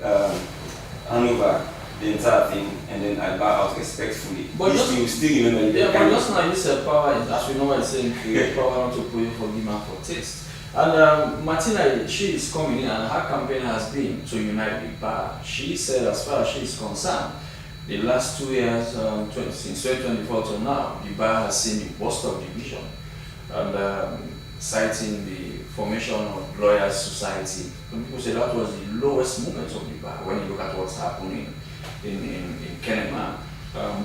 hand over the entire thing, and then I bow out respectfully. But you still remember the but just now you said power, as we know, I'm saying power not to put you for give and for taste. And Martina, she is coming in, and her campaign has been to unite the bar. She said, as far as she is concerned, the last 2 years, since 2024 to now, the bar has seen the worst of division, and citing the formation of Lawyers Society. Some people say that was the lowest moment of the bar when you look at what's happening in Kenema.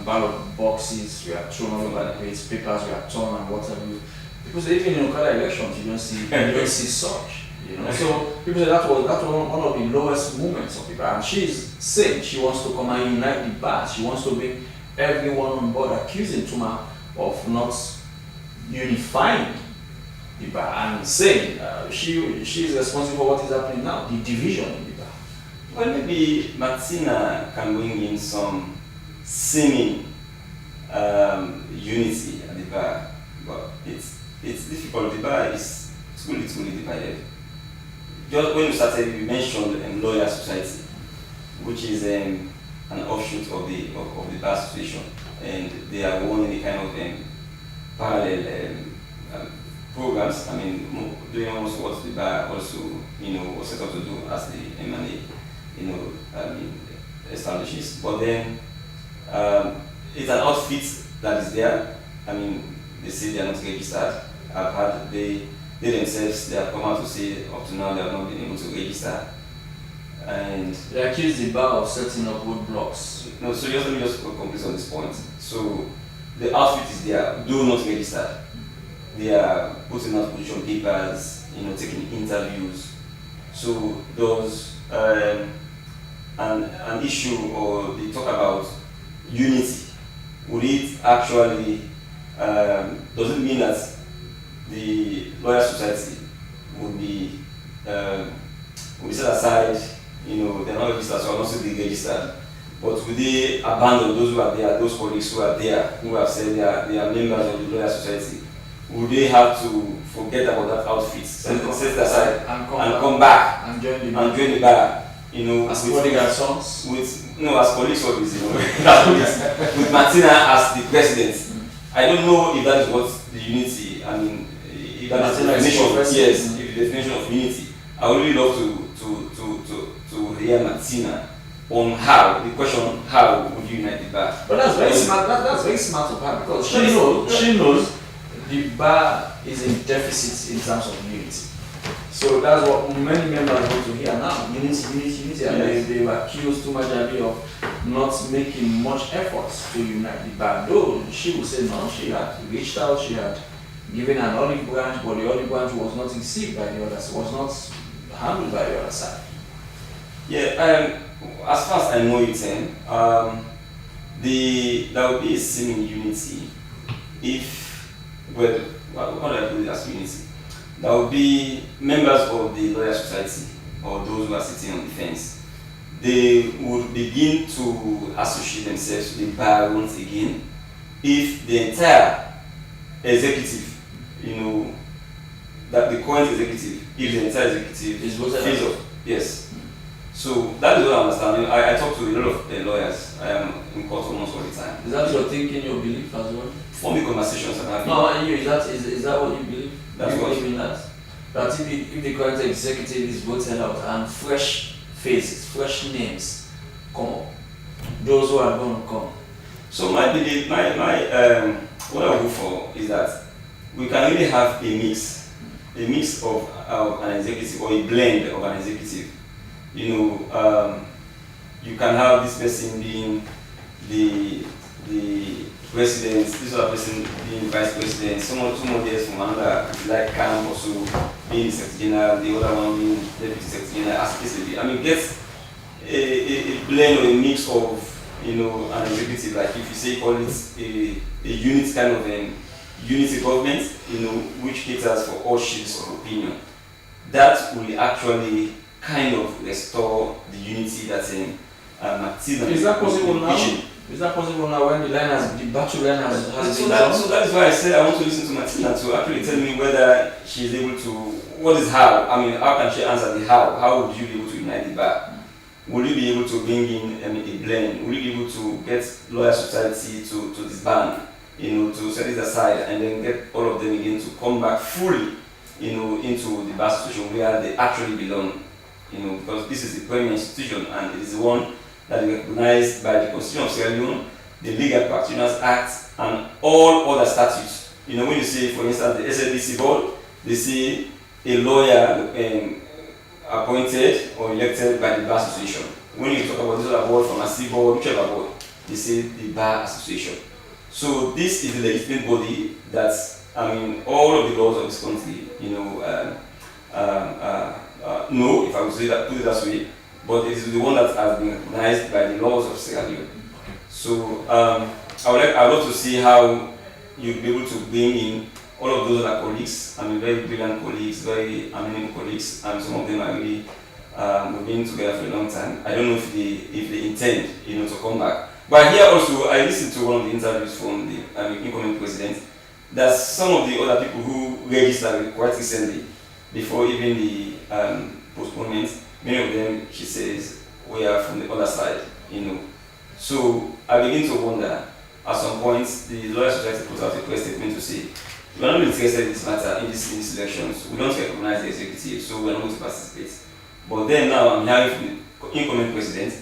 Ballot boxes were thrown all over the place, papers were torn, and what have you. Because even in local elections, you don't see such. So people say that was one of the lowest moments of the bar. And she's saying she wants to come and unite the bar. She wants to bring everyone on board, accusing Tuma of not unifying the bar, and saying she is responsible for what is happening now, the division in the bar. Well, maybe Martina can bring in some seeming unity at the bar, but it's difficult. The bar is truly divided. Just when you started, you mentioned Lawyer Society, which is an offshoot of the bar association, and they are running a kind of parallel programs. I mean, doing almost what the bar also, was set up to do as the M&A, establishes. But then it's an outfit that is there. I mean, they say they are not registered. I've heard they themselves, they have come out to say up to now they have not been able to register. And they accuse the bar of setting up roadblocks. No, so let me just complete on this point. So the outfit is there, do not register. They are putting out position papers, taking interviews. So those an issue, or they talk about unity. Would it actually does it mean that the Lawyer Society would be set aside? They're not registered, so I'm not saying they registered. But would they abandon those who are there, those colleagues who are there, who have said they are members of the Lawyer Society? Would they have to forget about that outfit, set it aside, and come back and join the bar? As bodyguard sons? As colleagues always, with Martina as the president. I don't know if that is what the unity, I mean, if that is the definition, yes, if the definition of unity. I would really love to hear Martina on how, the question, how would you unite the bar? But that's very smart, that's very smart of her, because she knows the bar is in deficit in terms of unity. So that's what many members want to hear now. Unity, and they were accused too much of not making much efforts to unite the bar. Though she would say no, she had reached out, she had given an olive branch, but the olive branch was not received by the others, was not handled by the other side. Yeah, as far as I know it, there would be a seeming unity if, well, how do I put it as unity? There will be members of the Lawyer Society, or those who are sitting on the fence. They would begin to associate themselves with the bar once again if the entire executive, that the current executive, if the entire executive is voted out. Yes. So that is what I understand. I talk to a lot of lawyers. I am in court almost all the time. Is that your thinking, your belief as well? Forming conversations and having. No, is that what you believe? That's what believe in that if the current executive is voted out and fresh faces, fresh names come up, those who are going to come. So my belief, what I would go for is that we can really have a mix of an executive, or a blend of an executive. You can have this person being the president, this other person being vice president, someone else from another, like Camp also being Secretary General, the other one being Deputy Secretary General, as case may be. I mean, get a blend or a mix of, an executive, like if you say call it a unit kind of unity government, which caters for all shades of opinion. That will actually kind of restore the unity that's in Martina. Is that possible now? Is that possible now when the battle line has been done? So that is why I said I want to listen to Martina to actually tell me whether she is able to, what is how? I mean, how can she answer the how? How would you be able to unite the bar? Will you be able to bring in a blend? Will you be able to get Lawyer Society to disband, to set it aside, and then get all of them again to come back fully, into the bar association where they actually belong? Because this is the premier institution, and it is the one that is recognized by the Constitution of Sierra Leone, the Legal Practitioners Act, and all other statutes. When you say, for instance, the SLDC board, they say a lawyer appointed or elected by the Bar Association. When you talk about this other board, pharmacy board, whichever board, they say the Bar Association. So this is the legitimate body that, all of the laws of this country, no, if I would say that, put it that way, but it is the one that has been recognized by the laws of Sierra Leone. So I would love to see how you'll be able to bring in all of those other colleagues. Very brilliant colleagues, very eminent colleagues, and some of them are really We've been together for a long time. I don't know if they intend, to come back. But here also, I listened to one of the interviews from the incoming president. That some of the other people who registered quite recently, before even the postponement, many of them, she says, we are from the other side, So I begin to wonder, at some point, the Lawyer Society put out a press statement to say, we are not interested in this matter, in these elections. We don't recognize the executive, so we are not going to participate. But then now I'm hearing from the incoming president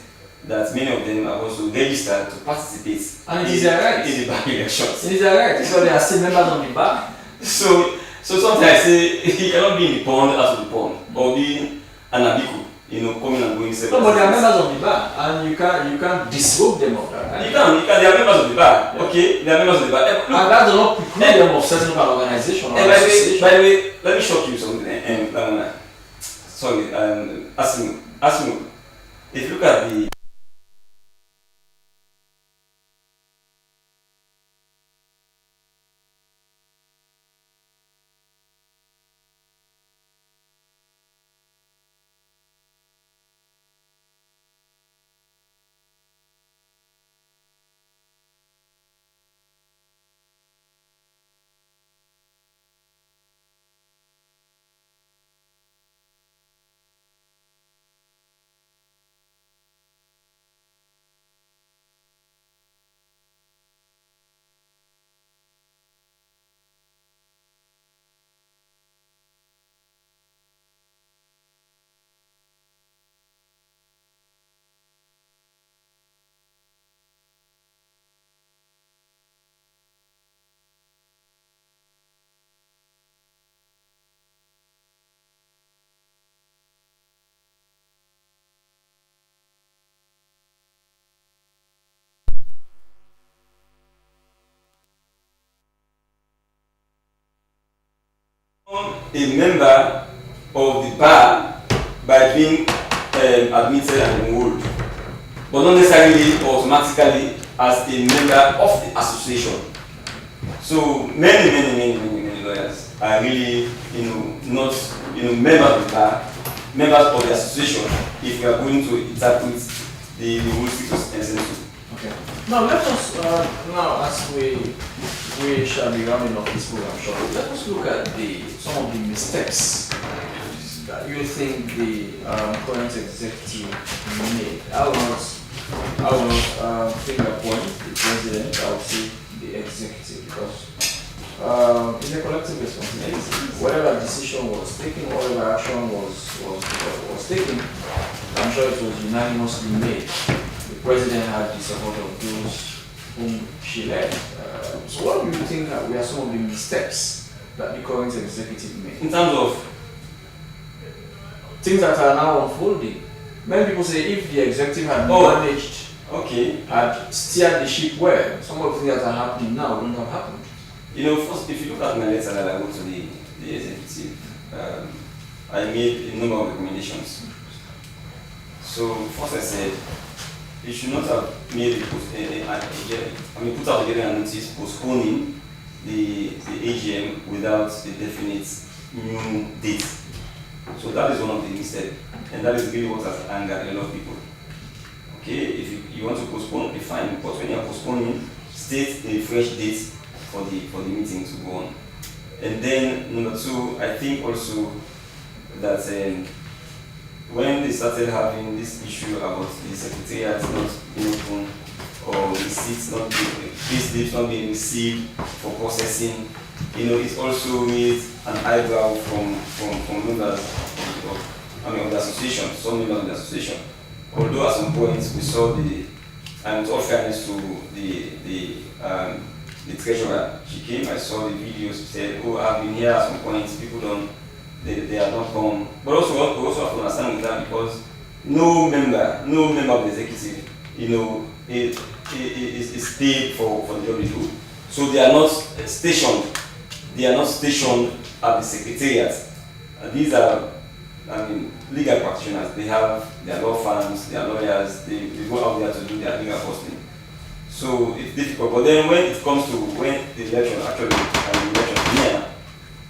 that many of them are also registered to participate and it is their right in the back elections. It is their right, so they are still members of the bar. So sometimes I say he cannot be in the pond out of the pond, or be an abiku, coming and going separate. No, but they are members of the bar, and you can't disrobe them of that. Right? You can. They are members of the bar. Yeah. Okay, they are members of the bar. Look, and that does not preclude them of setting up an organization or association. By the way, let me shock you something. Sorry, ask me. If you look at the a member of the bar by being admitted and enrolled, but not necessarily automatically as a member of the association. So many lawyers are really, not, members of the bar, members of the association, if we are going to interpret the rules essentially. Okay. Now let us, as we shall be rounding off this program shortly, let us look at some of the mistakes that you think the current executive made. I will not finger point the president, I will say the executive, because in a collective responsibility, whatever decision was taken, whatever action was taken, I'm sure it was unanimously made. The president had the support of those whom she led. So what do you think were some of the mistakes that the current executive made? In terms of things that are now unfolding. Many people say if the executive had managed, had steered the ship well, some of the things that are happening now wouldn't have happened. First, if you look at my letter that I wrote to the executive, I made a number of recommendations. So first I said, you should not have made put out together a notice postponing the AGM without a definite new date. So that is one of the mistakes, and that is really what has angered a lot of people. Okay, if you want to postpone, be fine, but when you are postponing, state a fresh date for the meeting to go on. And then number two, I think also that when they started having this issue about the secretariat not being open or the seats not being, payslips not being received for processing, it also raised an eyebrow from members of the association, some members of the association. Although at some point we saw and with all fairness to the treasurer, she came, I saw the videos, she said, I've been here at some point, people they are not home. But we also have to understand with that, because no member of the executive, is paid for the job they do. So they are not stationed at the secretariat. These are, legal practitioners. They have their law firms, their lawyers, they go out there to do their legal posting. So it's difficult. But then when it comes to when the election is near,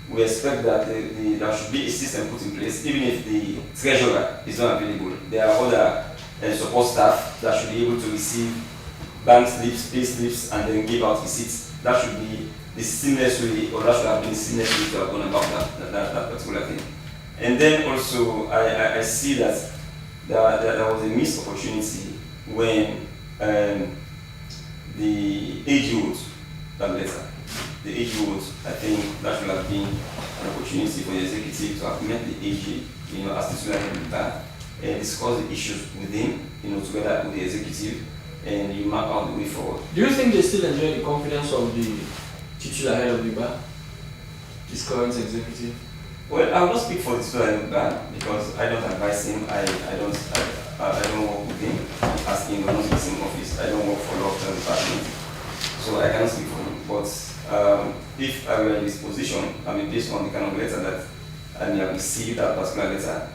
we we expect that there should be a system put in place, even if the treasurer is not available. There are other support staff that should be able to receive bank slips, pay slips, and then give out receipts. That should be the seamless way, or that should have been the seamless way to have gone about that particular thing. And then also, I see that there was a missed opportunity when the AG wrote that letter. The AG wrote, I think that should have been an opportunity for the executive to have met the AG, as titular head of the bank, and discuss the issues with him, together with the executive, and you map out the way forward. Do you think they still enjoy the confidence of the titular head of the bank, this current executive? Well, I will not speak for the titular head of the bank because I don't advise him. I don't work with him. As in the non-sitting office, I don't work for law firm department, so I cannot speak for him. But if I were in this position, based on the kind of letter that I may have received, that particular letter,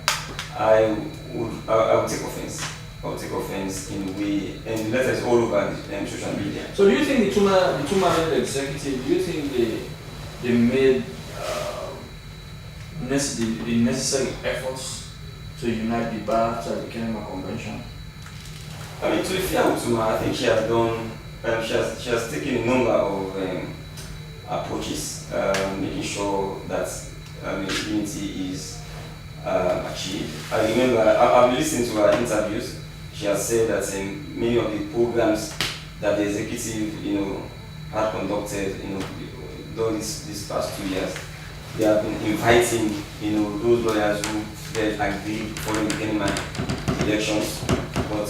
I would take offense. I would take offense in a way, and the letter is all over the social media. So do you think the two-man executive, do you think they made the necessary efforts to unite the bar after the Kenema Convention? To be fair with Tuma, I think she has done, she has taken a number of approaches, making sure that unity is achieved. I remember, I've listened to her interviews. She has said that in many of the programs that the executive, had conducted, during these past 2 years, they have been inviting, those lawyers who get agreed following the Kenema elections. But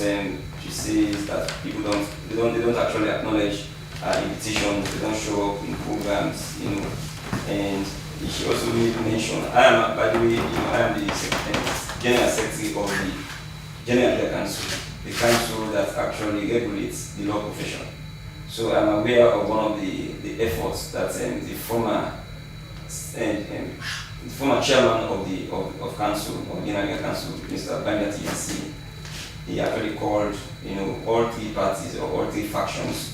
she says that people don't actually acknowledge invitations. They don't show up in programs, and she also made mention. I am, by the way, I am the General Secretary of the General Legal Council, the council that actually regulates the law profession. So I'm aware of one of the efforts that the former chairman of council, of the General Legal Council, Mr. Banya TNC, he actually called, all three parties or all three factions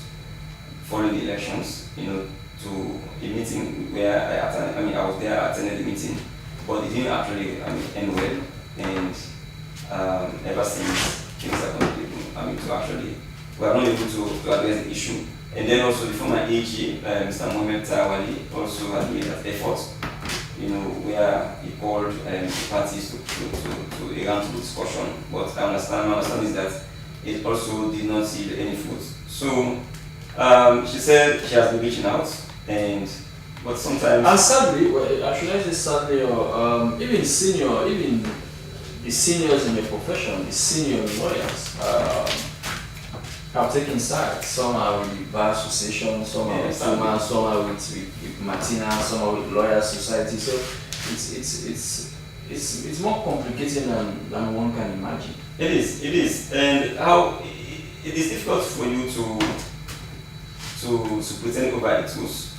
following the elections, to a meeting where I was there, I attended the meeting, but it didn't actually end well, and ever since things have not been able, to actually, we are not able to address the issue. And then also the former AG, Mr. Mohamed Tawali, also had made that effort, where he called the parties to a roundtable discussion. But my understanding is that it also did not yield any fruit. So she said she has been reaching out, but sometimes. And sadly, should I say sadly, or even the seniors in the profession, the senior lawyers, have taken sides. Some are with the Bar Association, some are with Tuma, some are with Martina, some are with Lawyers Society. So it's more complicated than one can imagine. It is, and how it is difficult for you to pretend over the tools,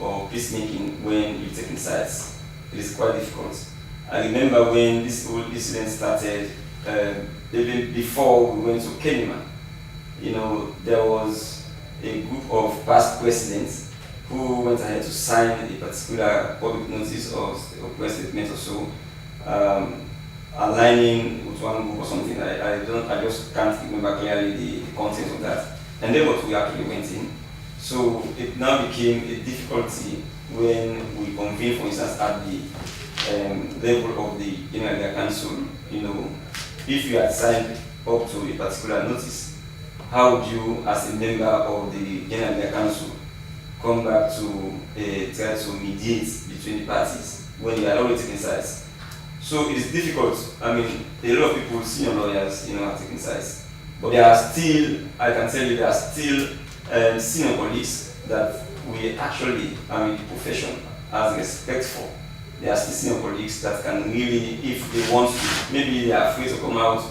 or peacemaking when you're taking sides. It is quite difficult. I remember when this whole incident started, even before we went to Kenema, there was a group of past presidents who went ahead to sign a particular public notice or press statement or so, aligning with one group or something. I just can't remember clearly the content of that. And then what we actually went in. So it now became a difficulty when we convene, for instance, at the level of the General Legal Council. If you had signed up to a particular notice, how would you, as a member of the General Legal Council, come back to try to mediate between the parties when you are already taking sides? So it is difficult. A lot of people, senior lawyers, are taking sides. But there are still, I can tell you, there are still senior colleagues that we actually, the profession has respect for. There are still senior colleagues that can really, if they want to, maybe they are afraid to come out,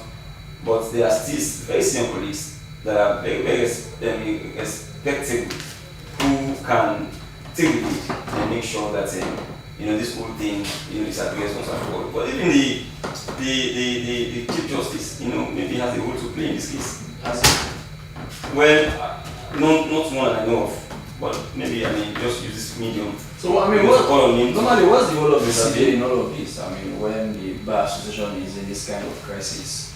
but there are still very senior colleagues that are very, very respectable, who can take the lead and make sure that this whole thing is addressed once and for all. But even the Chief Justice, maybe has a role to play in this case. Well, not one I know of, but maybe just use this medium So I mean, you know, to call on him. normally what's the role of the CBA in all of this? I mean, when the bar association is in this kind of crisis,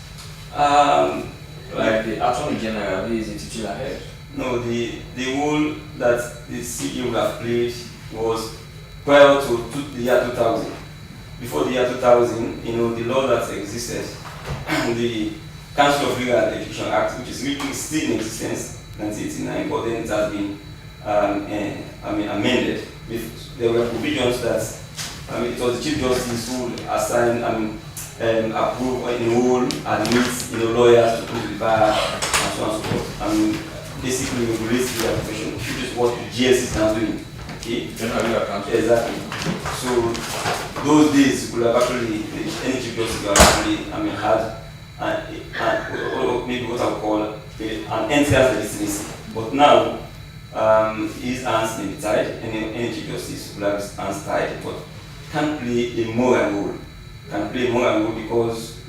like the Attorney General is the titular head. No, the role that the CBA would have played was prior to the year 2000. Before the year 2000, you know, the law that existed, the Council of Legal and Education Act, which is really still in existence, 1989, but then it has been amended. There were provisions that it was the Chief Justice who would assign, approve, enroll, admit, lawyers to go to the bar, and so on and so forth. Basically regulate the profession, which is what the GS is now doing. Okay? Exactly. So those days could have actually any Chief Justice could have actually had maybe what I would call an entrance legitimacy. But now his hands may be tied, any Chief Justice will have his hands tied, but can play a moral role. Can play a moral role because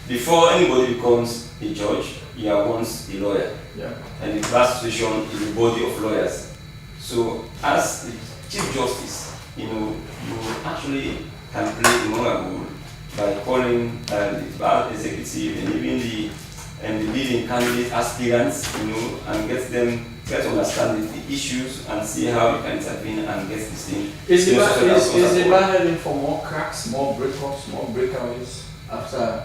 before anybody becomes a judge, you are once a lawyer. Yeah. And the bar association is a body of lawyers. So as the Chief Justice, you actually can play a moral role by calling the bar executive and even the leading candidate aspirants, and get to understand the issues and see how you can intervene and get this thing. Is the bar heading for more cracks, more breakups, more breakaways after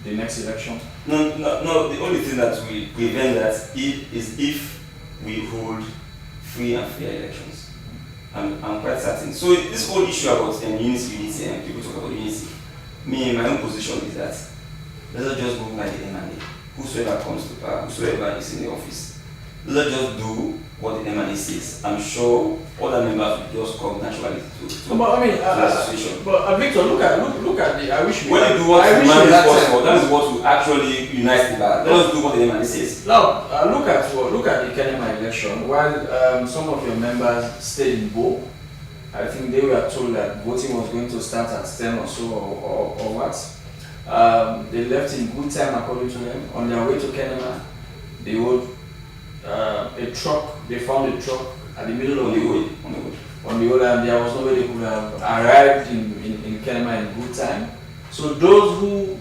the next election? No. The only thing that will prevent that is if we hold free and fair elections. I'm quite certain. So this whole issue about unity and people talk about unity, my own position is that let's just go by the M&A. Whosoever comes to power, whosoever is in the office, let's just do what the M&A says. I'm sure other members will just come naturally to the association. But Victor, look at the. I wish we. When you do what the man is possible, that is what will actually unite the bar. Let us do what the M&A says. Now, look at the Kenema election. While some of your members stayed in Bo, I think they were told that voting was going to start at 10 or so, or what. They left in good time, according to them. On their way to Kenema, they would they found a truck at the middle of the road. On the road, and there was nobody who could have arrived in Kenema in good time. So those who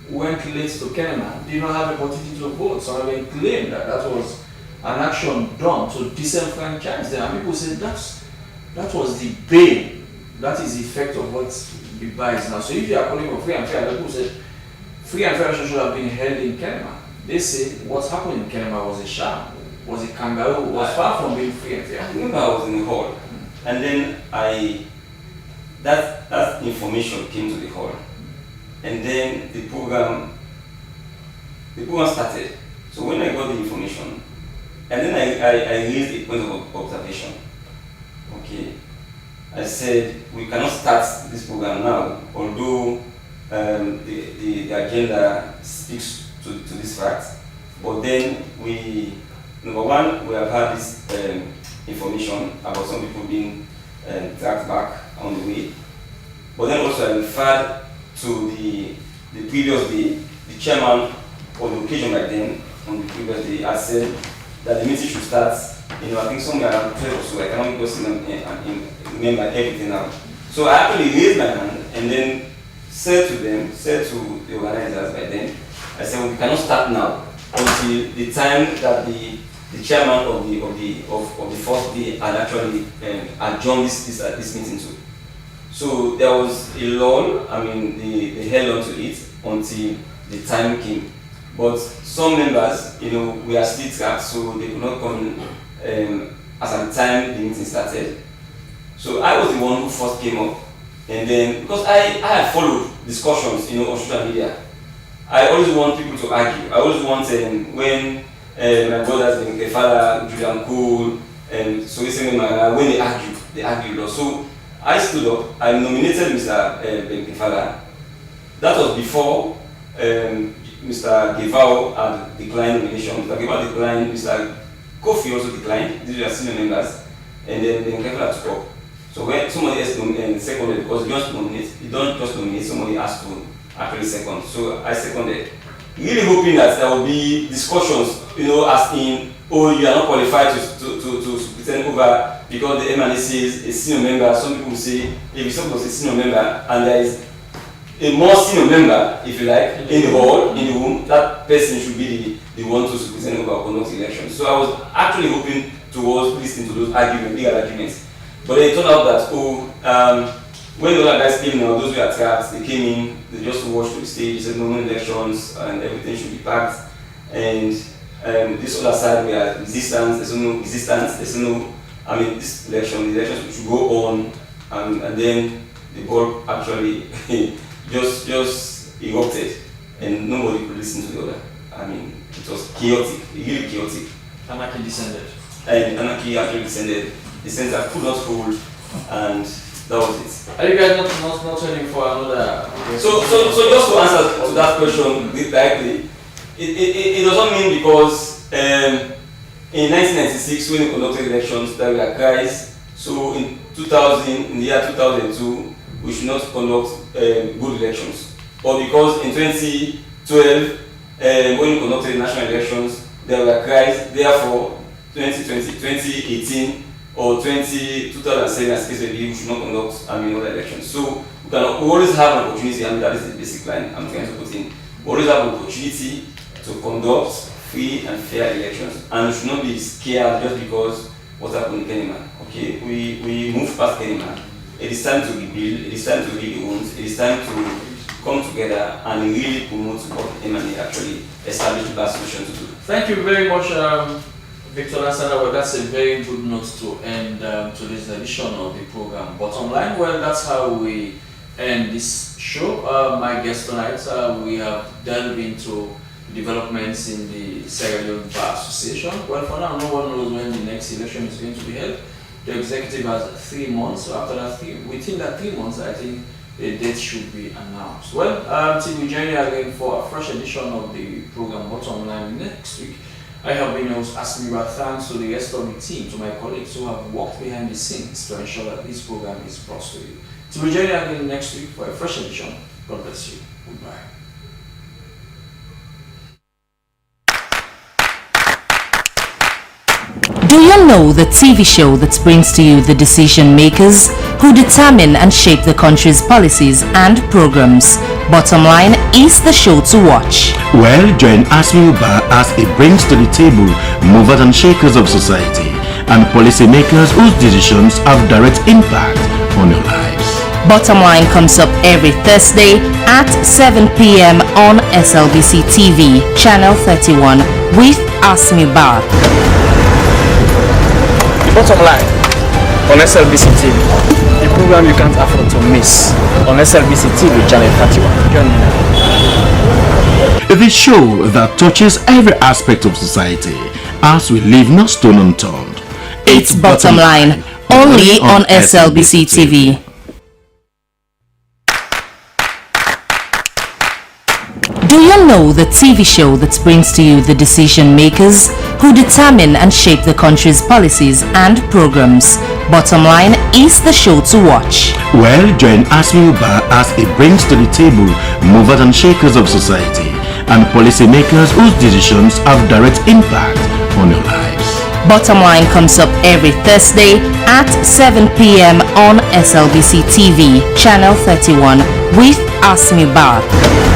went late to Kenema did not have the opportunity to vote. Some of them claimed that was an action done to disenfranchise them. And people said that was the bane. That is the effect of what the bar is now. So if you are calling for free and fair, people said free and fair election should have been held in Kenema. They say what happened in Kenema was a sham, was a kangaroo, was far from being free and fair. I remember I was in the hall, and then that information came to the hall, and then the program started. So when I got the information, and then I raised a point of observation. Okay, I said we cannot start this program now, although the agenda speaks to this fact. But then number one, we have had this information about some people being dragged back on the way. But then also I referred to the previous day, the chairman of the occasion back then, on the previous day, had said that the meeting should start, I think somewhere around 12 or so. I cannot remember everything now. So I actually raised my hand and then said to the organizers by then, I said, well, we cannot start now until the time that the chairman of the first day had actually adjourned this meeting to. So there was a lull. They held on to it until the time came. But some members, were still trapped, so they could not come as at the time the meeting started. So I was the one who first came up, and then because I had followed discussions, on social media. I always want people to argue. I always want when my brothers, my father, Julian Cole, and so when they argued a lot. So I stood up. I nominated Mr. Benkefala. That was before Mr. Gevao had declined nomination. Mr. Gevao declined. Mr. Kofi also declined. These were senior members, and then Benkefala took up. So when somebody else seconded, because you don't just nominate, somebody has to actually second. So I seconded, really hoping that there will be discussions, as in, you are not qualified to pretend over because the MNC is a senior member, some people say if it's supposed to be a senior member and there is a more senior member, if you like, in the hall, in the room, that person should be the one to represent over conduct elections. So I was actually hoping towards listening to those arguments, legal arguments. But then it turned out that, when the other guys came in, those were attacked, they came in, they just watched the stage, they said no elections and everything should be packed. And this other side we had resistance, there's no resistance, there's no, this election, the elections should go on, and then the ball actually just erupted and nobody could listen to the other. It was chaotic, really chaotic. Anarchy descended. And anarchy actually descended. The center could not hold, and that was it. Are you guys not turning for another? So just to answer to that question directly, it doesn't mean because in 1996 when we conducted elections there were cries. So in the year 2002, we should not conduct good elections. Or because in 2012 when we conducted national elections there were cries. Therefore, 2020, 2018. Or 2007 as case maybe we should not conduct other elections. So we always have an opportunity, that is the basic line I'm trying to put in. We always have an opportunity to conduct free and fair elections, and we should not be scared just because what happened in Kenema. Okay, we moved past Kenema. It is time to rebuild, it is time to heal the wounds, it is time to come together and really promote what MNA actually established the best solution to do. Thank you very much, Victor Lansana. Well, that's a very good note to end today's edition of the program Bottom Line. Well, that's how we end this show. My guest tonight, we have delved into developments in the Sierra Leone Bar Association. Well, for now, no one knows when the next election is going to be held. The executive has 3 months, so after that, within that 3 months, I think a date should be announced. Well, till we join you again for a fresh edition of the program Bottom Line next week. I have been your host, Asmiba. Thanks to the rest of the team, to my colleagues who have worked behind the scenes to ensure that this program is brought to you. Till we join you again next week for a fresh edition. God bless you. Goodbye. Do you know the TV show that brings to you the decision makers who determine and shape the country's policies and programs? Bottom Line is the show to watch. Well, join Asmi Uba as it brings to the table movers and shakers of society and policymakers whose decisions have direct impact on your lives. Bottom Line comes up every Thursday at 7 p.m. on SLBC TV, Channel 31 with Asmi Uba. Bottom Line on SLBC TV, a program you can't afford to miss on SLBC TV Channel 31. Join me now. The show that touches every aspect of society as we leave no stone unturned. It's Bottom Line, only on SLBC TV. Do you know the TV show that brings to you the decision makers who determine and shape the country's policies and programs? Bottom Line is the show to watch. Well, join Asmi Uba as it brings to the table movers and shakers of society and policymakers whose decisions have direct impact on your lives. Bottom Line comes up every Thursday at 7 p.m. on SLBC TV, Channel 31 with Asmi Uba.